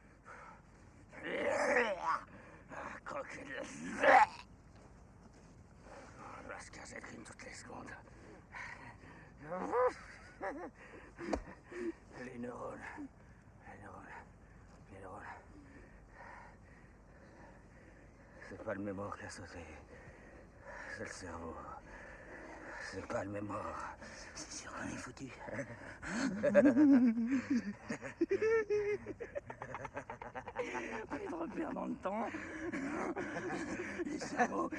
[SPEAKER 3] Croquer de la... La Scassedrine toutes les secondes. Les neurones. C'est pas le mémoire qui a sauté. C'est le cerveau. C'est pas le mémoire. C'est sûr, on est foutu. On est trop perdre dans le temps. Les cerveaux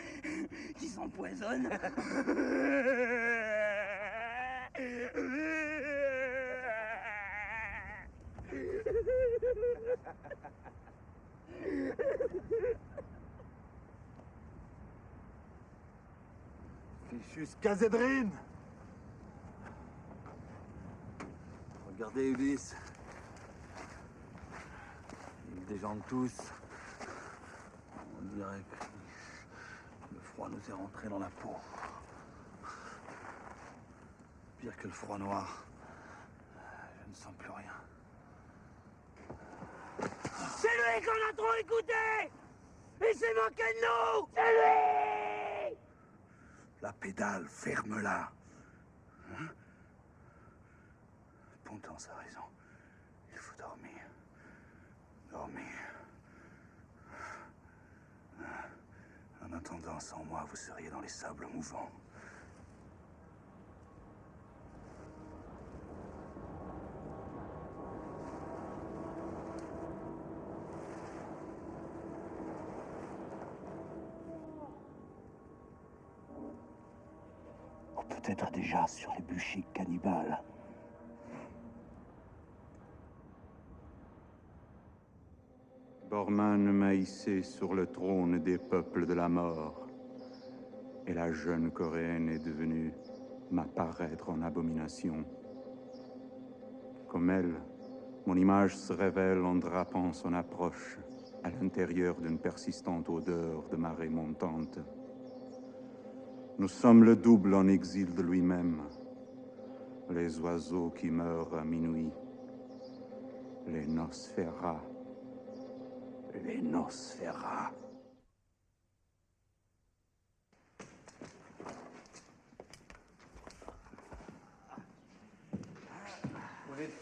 [SPEAKER 3] qui s'empoisonnent.
[SPEAKER 5] Fichus Scassedrine! Regardez Ulysse. Ils déjantent tous. On dirait que le froid nous est rentré dans la peau. Pire que le froid noir. Je ne sens plus rien.
[SPEAKER 3] C'est lui qu'on a trop écouté! Il s'est moqué de nous! C'est lui!
[SPEAKER 5] La pédale, ferme-la. Hein? Pontance a raison. Il faut dormir. En attendant, sans moi, vous seriez dans les sables mouvants.
[SPEAKER 1] Ou peut-être déjà sur les bûchers cannibales.
[SPEAKER 2] Bormann m'a hissé sur le trône des peuples de la mort, et la jeune coréenne est devenue m'apparaître en abomination. Comme elle, mon image se révèle en drapant son approche à l'intérieur d'une persistante odeur de marée montante. Nous sommes le double en exil de lui-même, les oiseaux qui meurent à minuit, les Nosferatu.
[SPEAKER 1] Les Nosferatu.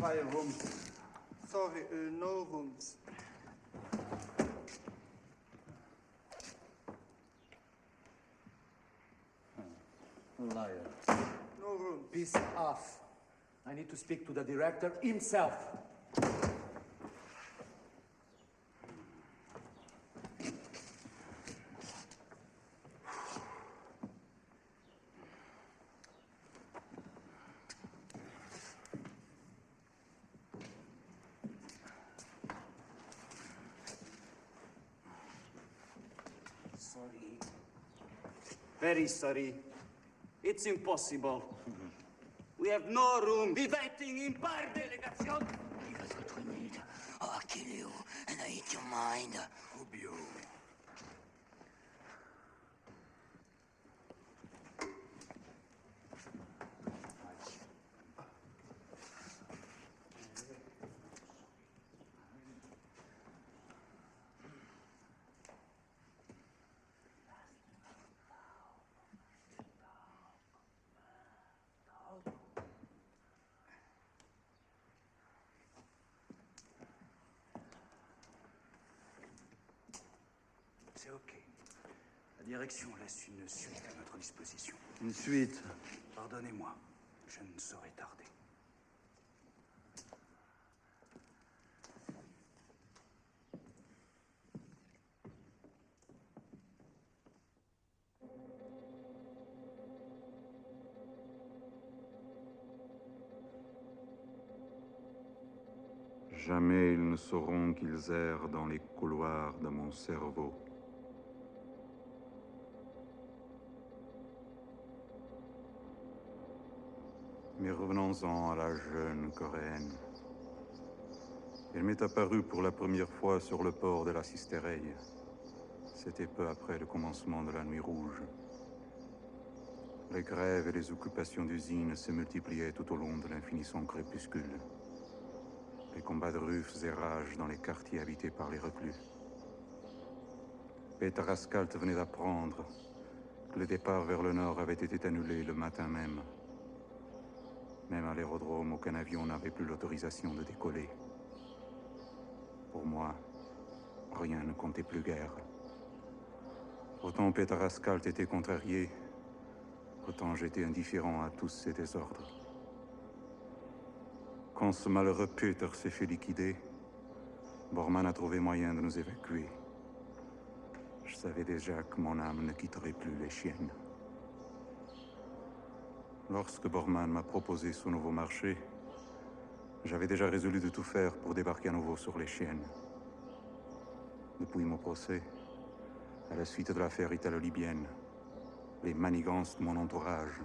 [SPEAKER 10] fire rooms.
[SPEAKER 15] Sorry, no rooms.
[SPEAKER 10] Liar.
[SPEAKER 15] No room.
[SPEAKER 8] Piss off. I need to speak to the director himself.
[SPEAKER 1] Sorry. Very sorry. It's impossible. We have no room. Be waiting in par délégation.
[SPEAKER 9] You got what we need. Or I'll kill you, and I eat your mind.
[SPEAKER 1] Rubio. C'est OK. La direction laisse une suite à notre disposition.
[SPEAKER 10] Une suite.
[SPEAKER 1] Pardonnez-moi, je ne saurais tarder.
[SPEAKER 2] Jamais ils ne sauront qu'ils errent dans les couloirs de mon cerveau. Mais revenons-en à la jeune coréenne. Elle m'est apparue pour la première fois sur le port de la Cistereille. C'était peu après le commencement de la Nuit Rouge. Les grèves et les occupations d'usines se multipliaient tout au long de l'infinissant crépuscule. Les combats de rue faisaient rage dans les quartiers habités par les reclus. Peter Askalt venait d'apprendre que le départ vers le nord avait été annulé le matin même. Même à l'aérodrome, aucun avion n'avait plus l'autorisation de décoller. Pour moi, rien ne comptait plus guère. Autant Peter Askalt était contrarié, autant j'étais indifférent à tous ces désordres. Quand ce malheureux Peter s'est fait liquider, Bormann a trouvé moyen de nous évacuer. Je savais déjà que mon âme ne quitterait plus les chiennes. Lorsque Bormann m'a proposé ce nouveau marché, j'avais déjà résolu de tout faire pour débarquer à nouveau sur les chiennes. Depuis mon procès, à la suite de l'affaire italo-libyenne, les manigances de mon entourage,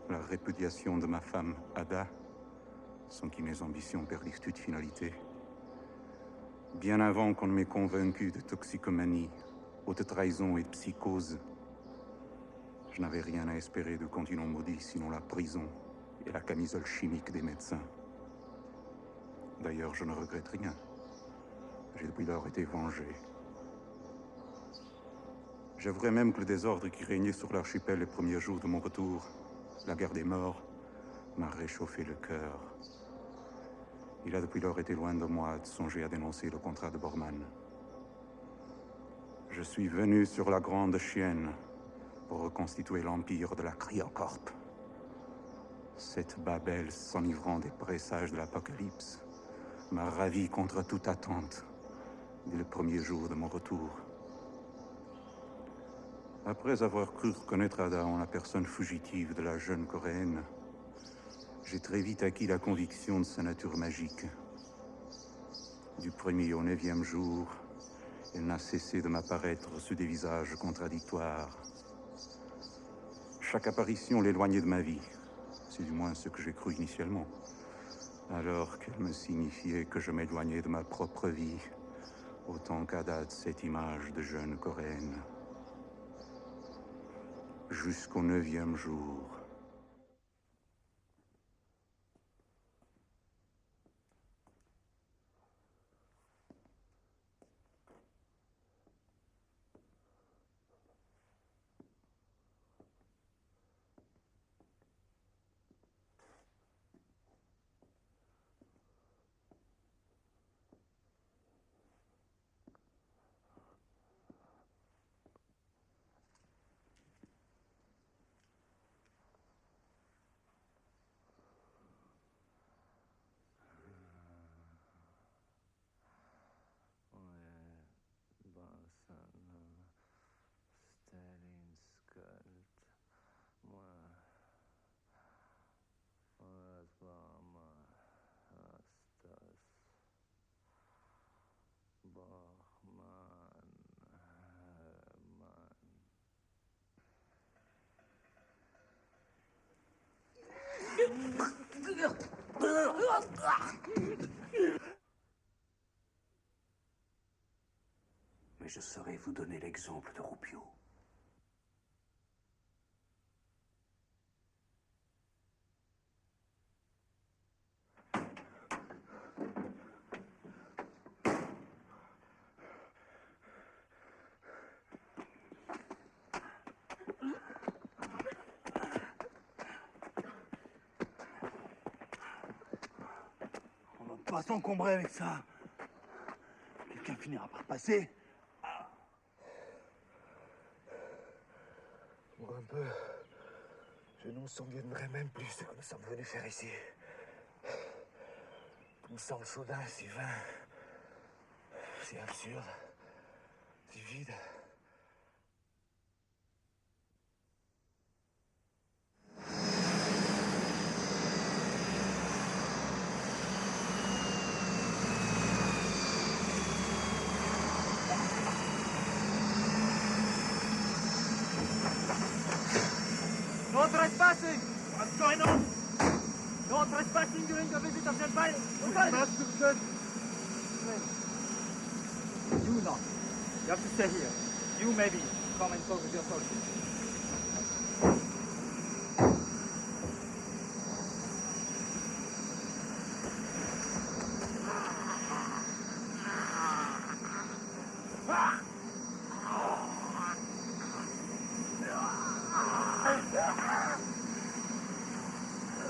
[SPEAKER 2] la répudiation de ma femme, Ada, sans qui mes ambitions perdissent toute finalité. Bien avant qu'on ne m'ait convaincu de toxicomanie, haute trahison et de psychose, je n'avais rien à espérer de continent maudit, sinon la prison et la camisole chimique des médecins. D'ailleurs, je ne regrette rien. J'ai depuis lors été vengé. J'avouerais même que le désordre qui régnait sur l'archipel les premiers jours de mon retour, la guerre des morts, m'a réchauffé le cœur. Il a depuis lors été loin de moi de songer à dénoncer le contrat de Bormann. Je suis venu sur la Grande Chienne pour reconstituer l'empire de la Cryocorp. Cette Babel s'enivrant des présages de l'Apocalypse m'a ravi contre toute attente dès le premier jour de mon retour. Après avoir cru reconnaître Ada en la personne fugitive de la jeune coréenne, j'ai très vite acquis la conviction de sa nature magique. Du premier au 9e jour, elle n'a cessé de m'apparaître sous des visages contradictoires. Chaque apparition l'éloignait de ma vie, c'est du moins ce que j'ai cru initialement, alors qu'elle me signifiait que je m'éloignais de ma propre vie, autant qu'Ada de cette image de jeune coréenne. Jusqu'au 9e jour.
[SPEAKER 1] je saurais vous donner l'exemple de Rubio.
[SPEAKER 14] On va pas s'encombrer avec ça. Quelqu'un finira par passer.
[SPEAKER 16] Pour un peu, je ne me souviendrai même plus ce que nous sommes venus faire ici. Tout me semble soudain si vain, si absurde, si vide.
[SPEAKER 3] No trespassing! What's going on? No trespassing during the visit of the pilot. You not. You have to stay here. You maybe come and talk with your soldiers.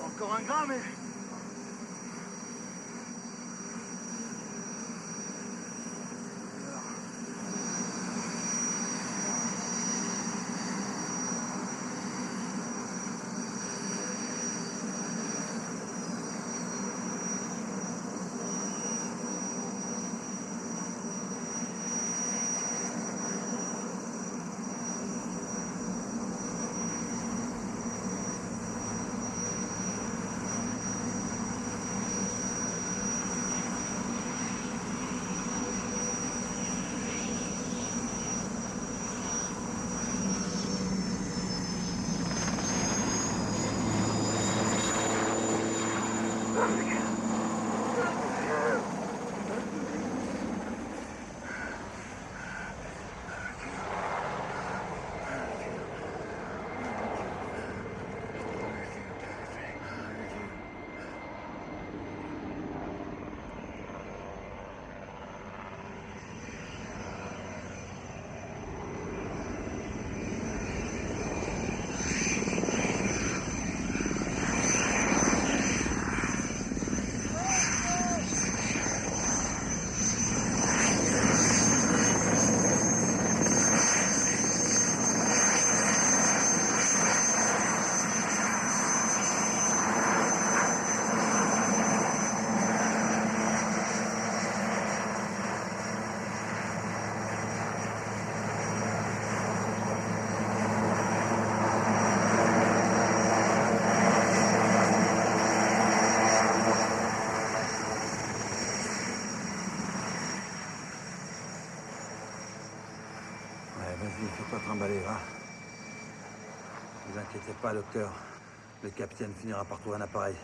[SPEAKER 14] Encore un grain, mais...
[SPEAKER 10] Vas-y, fais-toi trimballer, va. Ne vous inquiétez pas, docteur. Le capitaine finira par trouver un appareil.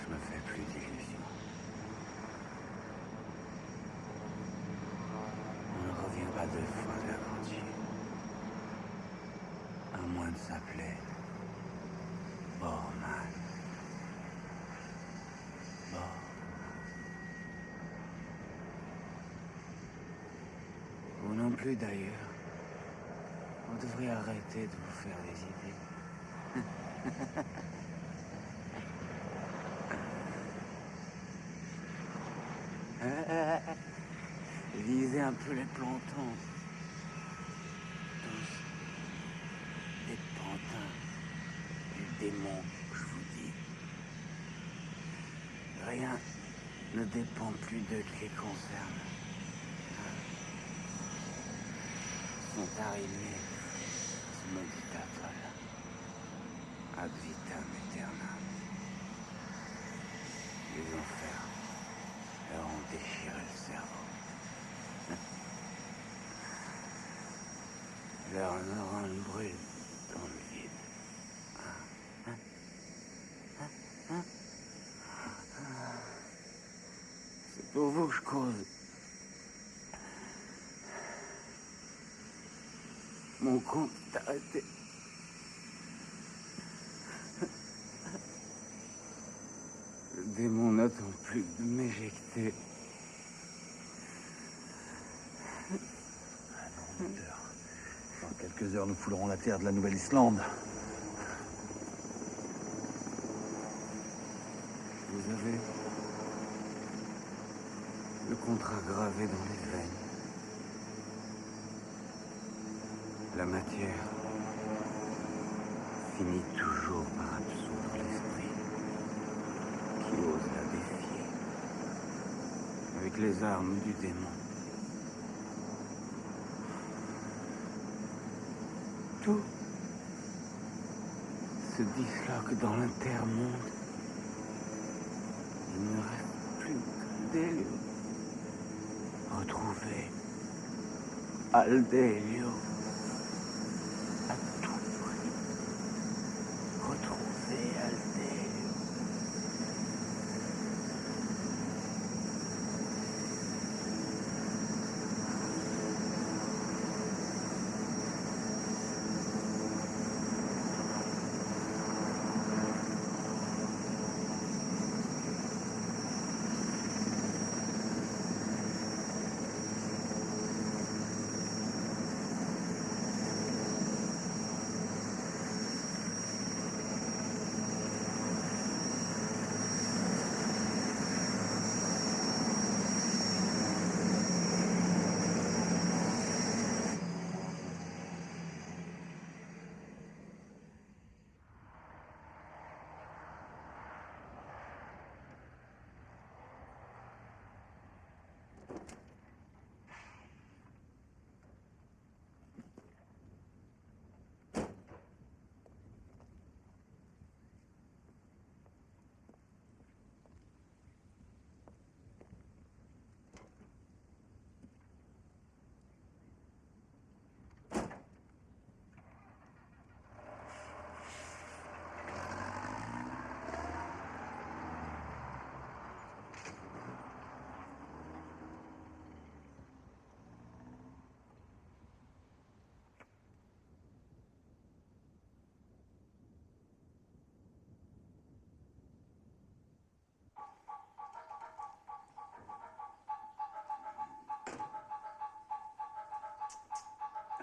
[SPEAKER 1] Je me fais plus d'illusions. On ne revient pas deux fois de l'aventure. À moins de s'appeler Borman. Vous non plus d'ailleurs. Vous devriez arrêter de vous faire des idées.
[SPEAKER 9] Lisez un peu les plantons. Tous des pantins, des démons, je vous dis. Rien ne dépend plus d'eux qui les concerne. Sont arrivés ce maudit atoll. Ad vitam aeternam. Les enfers leur ont déchiré le cerveau. Leur neurone brûle dans le vide. C'est pour vous que je cause. Mon compte est arrêté. Le démon n'attend plus que de m'éjecter.
[SPEAKER 10] Dans quelques heures, nous foulerons la terre de la Nouvelle-Islande.
[SPEAKER 9] Vous avez le contrat gravé dans les veines. La matière finit toujours par absoudre l'esprit qui ose la défier avec les armes du démon. Tout se disloque dans l'intermonde. Il ne reste plus que Delio. Retrouver Aldelio. À tout prix. Retrouver Aldelio.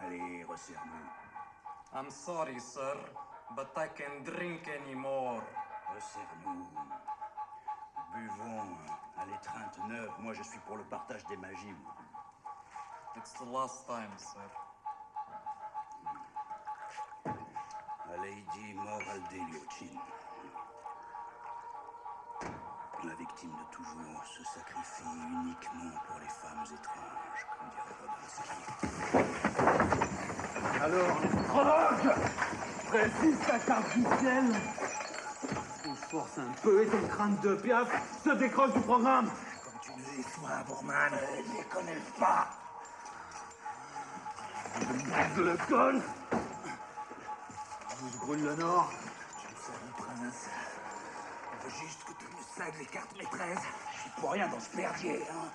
[SPEAKER 10] Allez, resserre-nous.
[SPEAKER 11] I'm sorry, sir, but I can't drink anymore.
[SPEAKER 10] Resserre-nous. Buvons à l'étreinte neuve. Moi, je suis pour le partage des magies.
[SPEAKER 11] It's the last time, sir.
[SPEAKER 10] A Lady Mort Aldelio, Chin. La victime de toujours se sacrifie uniquement pour les femmes étranges, comme dirait Rodolphe.
[SPEAKER 14] Alors, prologue! Précise ta carte du ciel. On se force un peu et ton crâne de piaf se décroche du programme.
[SPEAKER 10] Comme tu nous es toi, Bourman, ne les connais pas.
[SPEAKER 14] De le col. Je brûle le nord.
[SPEAKER 10] Tu le sais, mon prince. On veut juste que tu me cèdes les cartes maîtresses. Je suis pour rien dans ce merdier, hein.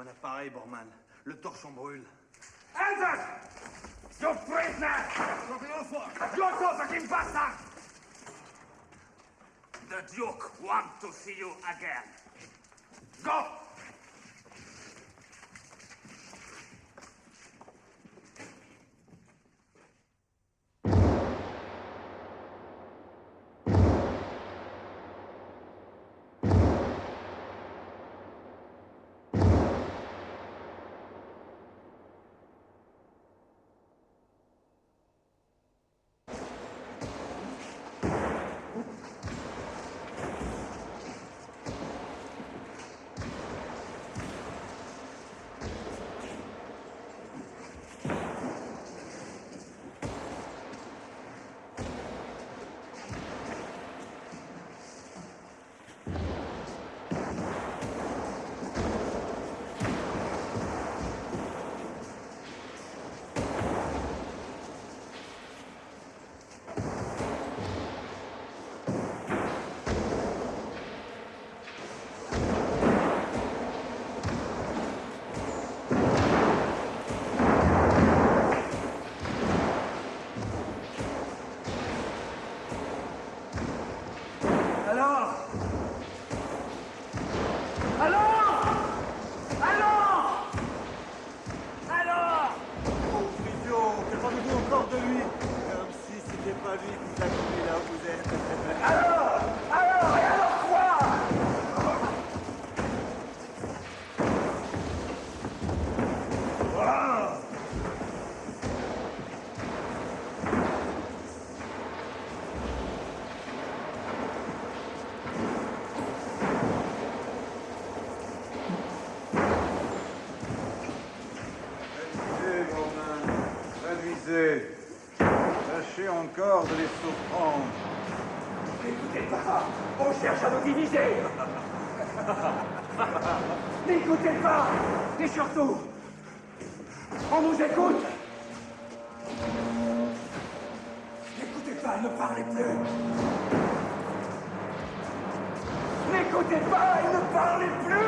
[SPEAKER 5] Point d'appareil, Borman. Le torchon brûle.
[SPEAKER 3] Hands up! You're prisoner! You're so fucking bastard! The Duke wants to see you again. Go!
[SPEAKER 2] Tâchez encore de les surprendre.
[SPEAKER 3] N'écoutez pas! On cherche à nous diviser! N'écoutez pas! Et surtout, on nous écoute! N'écoutez pas, ne parlez plus! N'écoutez pas et ne parlez plus!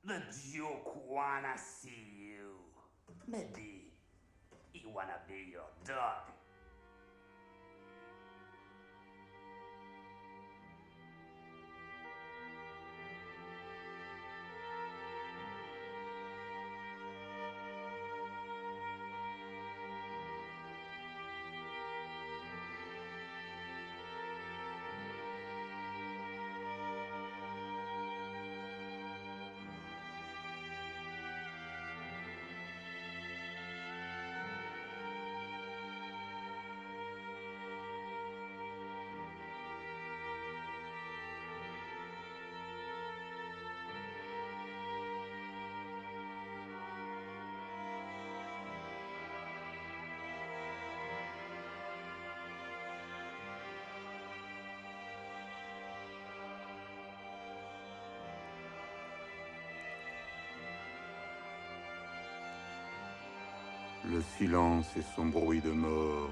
[SPEAKER 3] The Duke wanna see you. Maybe he wanna be your dog.
[SPEAKER 2] Le silence et son bruit de mort.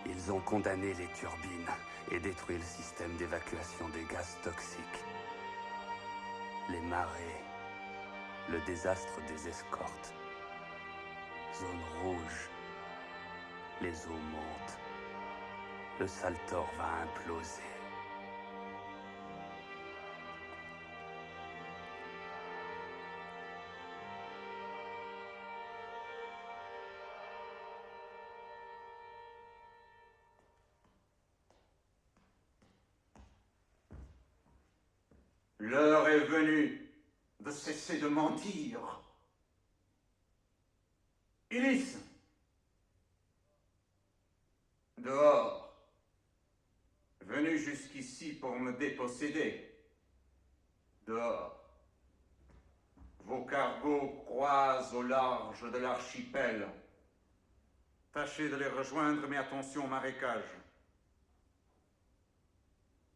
[SPEAKER 6] Ils ont condamné les turbines et détruit le système d'évacuation des gaz toxiques. Les marées, le désastre des escortes. Zone rouge. Les eaux montent. Le Saltor va imploser.
[SPEAKER 2] L'heure est venue de cesser de mentir. Ulysse! Dehors. Venu jusqu'ici pour me déposséder. Dehors. Vos cargos croisent au large de l'archipel. Tâchez de les rejoindre, mais attention au marécage.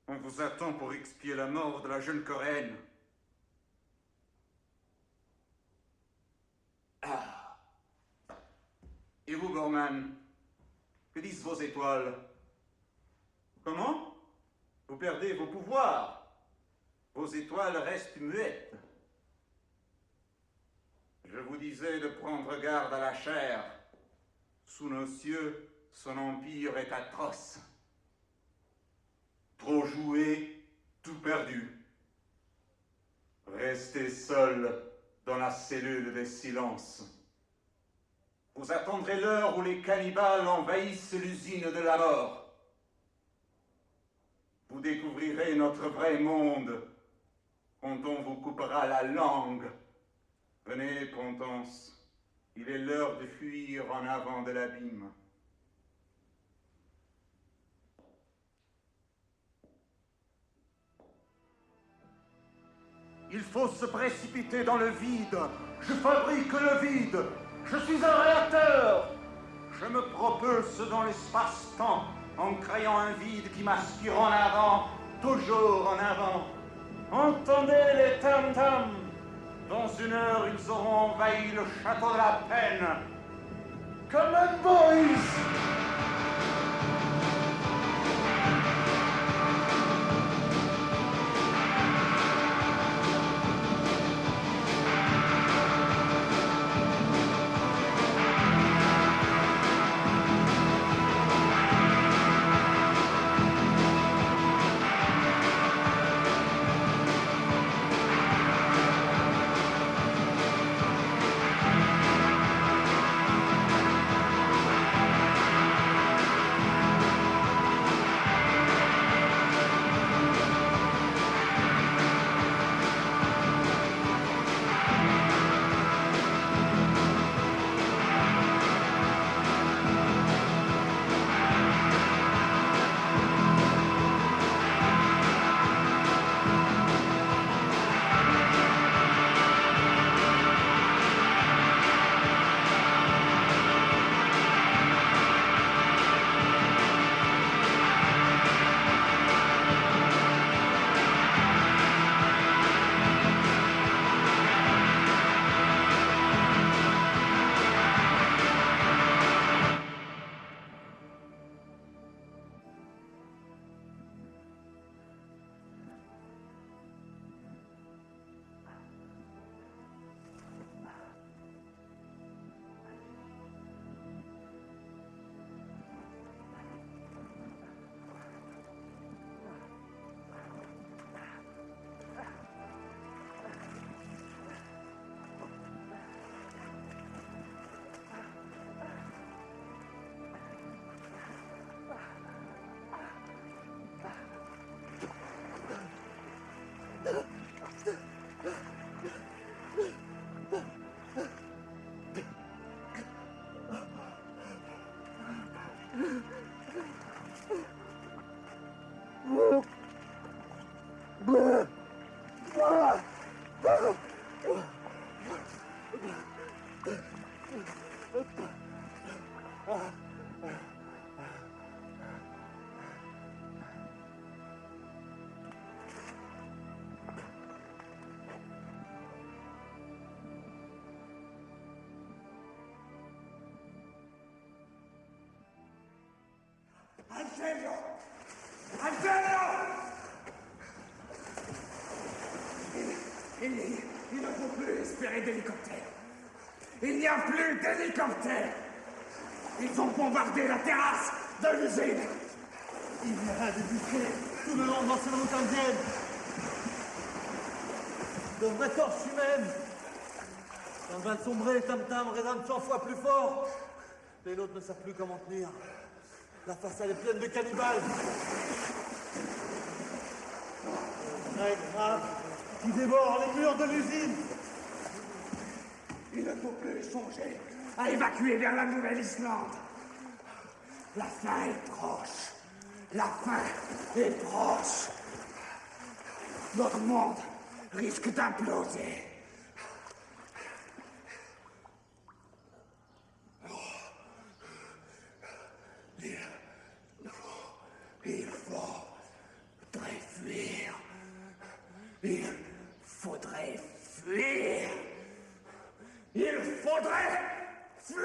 [SPEAKER 2] On vous attend pour expier la mort de la jeune Coréenne. Ah. Et vous, Borman, que disent vos étoiles? Comment? Vous perdez vos pouvoirs. Vos étoiles restent muettes. Je vous disais de prendre garde à la chair. Sous nos cieux, son empire est atroce. Trop joué, tout perdu. Restez seul dans la cellule des silences. Vous attendrez l'heure où les cannibales envahissent l'usine de la mort. Vous découvrirez notre vrai monde quand on vous coupera la langue. Venez, Pontance, il est l'heure de fuir en avant de l'abîme. Il faut se précipiter dans le vide. Je fabrique le vide. Je suis un réacteur. Je me propulse dans l'espace-temps en créant un vide qui m'aspire en avant, toujours en avant. Entendez les tam-tams. Dans une heure, ils auront envahi le château de la peine. Come on, boys!
[SPEAKER 3] Aldelio! Aldelio! Il ne faut plus espérer d'hélicoptères. Il n'y a plus d'hélicoptères. Ils ont bombardé la terrasse de l'usine.
[SPEAKER 13] Il y a des bouquets tout le long de l'ancienne route indienne. De vraies torches humaines. Quand va sombrer, Tam Tam résonne 100 fois plus fort. Les nôtres ne savent plus comment tenir. La façade est pleine de cannibales. Très grave, qui dévorent les murs de l'usine.
[SPEAKER 3] Il ne faut plus songer à évacuer vers la Nouvelle-Islande. La fin est proche. La fin est proche. Notre monde risque d'imploser. Il faudrait fuir. Il faudrait fuir. Il faudrait fuir.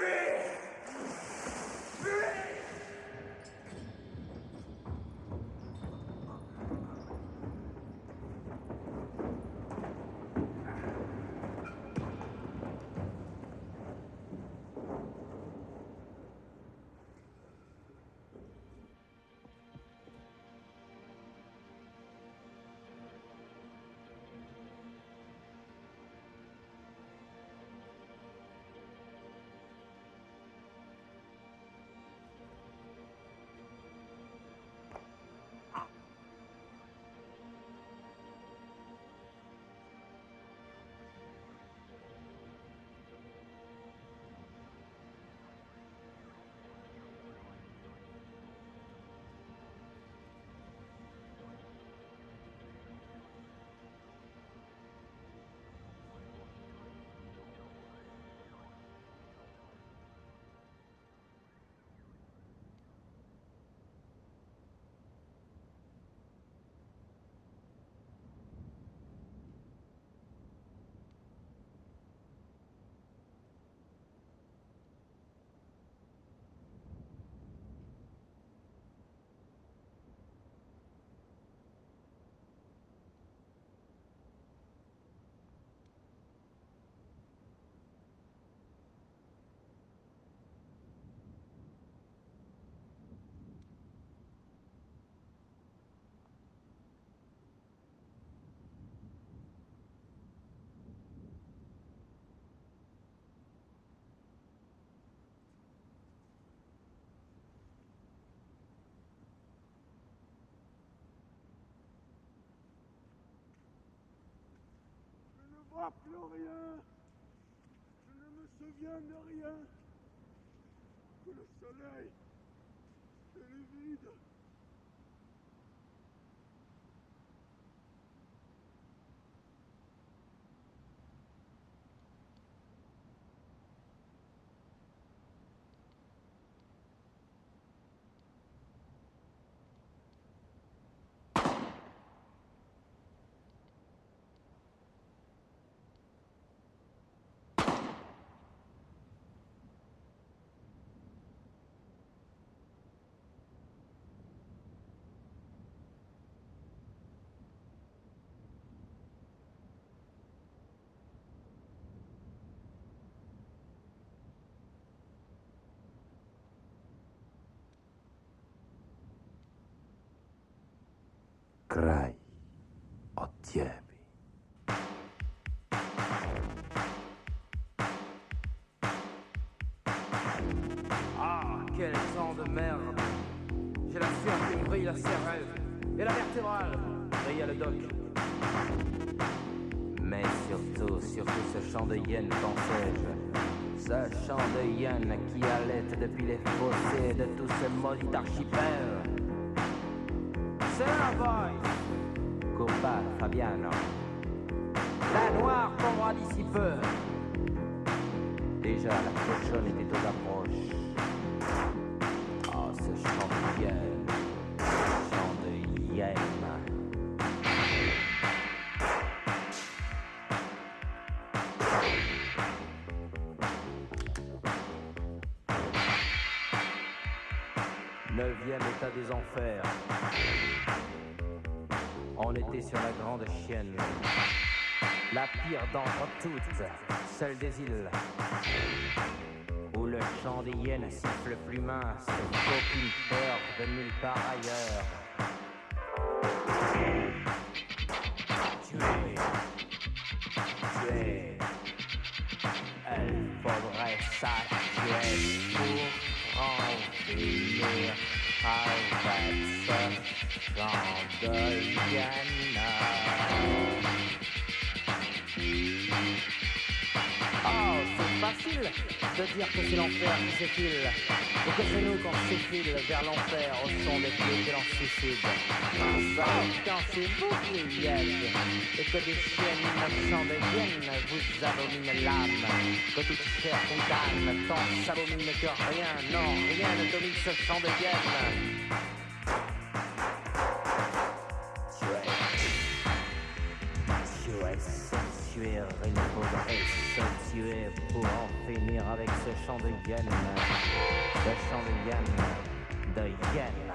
[SPEAKER 3] Fuir.
[SPEAKER 14] Je ne vois plus rien. Je ne me souviens de rien. Que le soleil et le vide.
[SPEAKER 1] Kraj odciemi.
[SPEAKER 3] Ah, quel temps de merde. J'ai la sueur qui me brille la cervelle. Et la vertébrale, brille le doc.
[SPEAKER 17] Mais surtout ce chant de hyène, pensais-je. Ce chant de hyène qui allait depuis les fossés de tout ce maudit archipel.
[SPEAKER 3] C'est la voix.
[SPEAKER 17] Copa, Fabiano. La noire tombera d'ici peu. Déjà, la cochonne était aux approches. Ah, ce chant de hyène. Chant de hyène. 9e état des enfers. On était sur la grande chienne, la pire d'entre toutes, celle des îles, où le chant des hyènes siffle plus mince qu'aucune peur de nulle part ailleurs. Tuer, elle faudrait s'attuer pour en finir avec ce chant de hyène. Oh, c'est facile de dire que c'est l'enfer qui s'effile, et que c'est nous qu'on s'effile vers l'enfer au son des pieds que l'on suicide. Sauf quand c'est vous qui y êtes, et que des chiennes innocents deviennent, vous abominez l'âme, que toute chair condamne, tant s'abomine que rien, non, rien ne domine ce chant de hyène. Tuer, il faudrait se tuer pour en finir avec ce chant de hyène, ce chant de hyène, de hyène.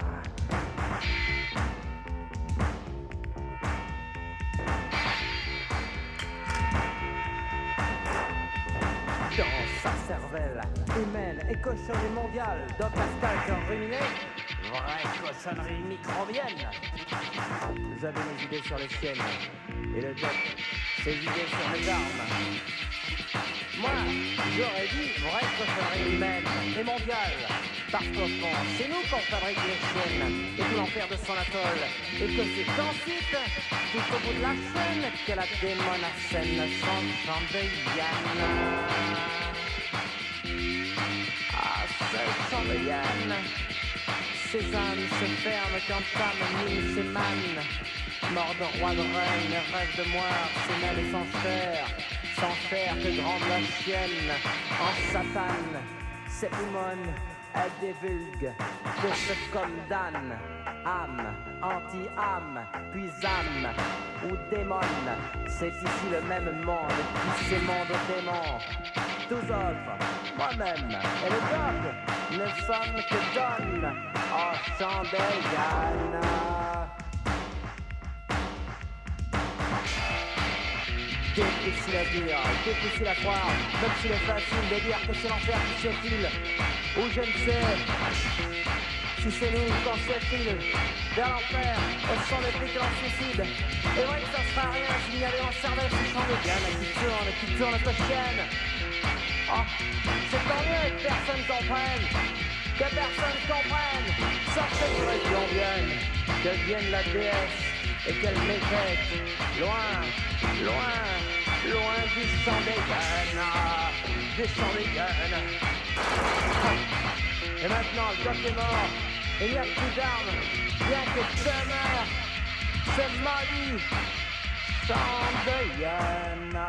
[SPEAKER 17] Dans sa cervelle humaine et cochonnerie mondiale, Doc Ascal ruminé, vraie cochonnerie microbienne. J'avais mes idées sur les siennes, et le Doc ses idées sur les armes. Moi, j'aurais dit vraie cochonnerie humaine et mondiale. Parce qu'au fond, c'est nous qu'on fabrique les chiennes et tout l'enfer de son atoll. Et que c'est ensuite, tout au bout de la chaîne, que la démon assène son chant de hyène. Ah, ce chant de hyène. Ses âmes se ferment quand âme mine s'émane. Mort de roi de reine, rêve de moire, c'est mêlé sans chair que grande la chienne, en satane, c'est humone, elle divulgue, que ce comme d'âne, âme, anti-âme, puis âme, ou démon, c'est ici le même monde, qui s'émonde aux démons, tous autres, moi-même, et le Doc, ne sommes que donne, en chant de hyène. Difficile à dire, difficile à croire, même s'il est facile de dire que c'est l'enfer qui s'effile, ou je ne sais si c'est nous qu'on s'effile vers l'enfer, au son des prix que l'on suicide. Et vrai que ça sera rien s'il n'y avait en cervelle ce chant de hyène qui tourne cochienne. Oh, c'est tant mieux que personne comprenne, que personne comprenne, sortez du région vienne, que vienne la déesse et qu'elle m'évêque, loin, loin, loin du chant des hyènes, du chant des hyènes. Et maintenant, le Doc est mort, et il n'y a plus d'armes, bien que demeure ce maudit chant de hyènes.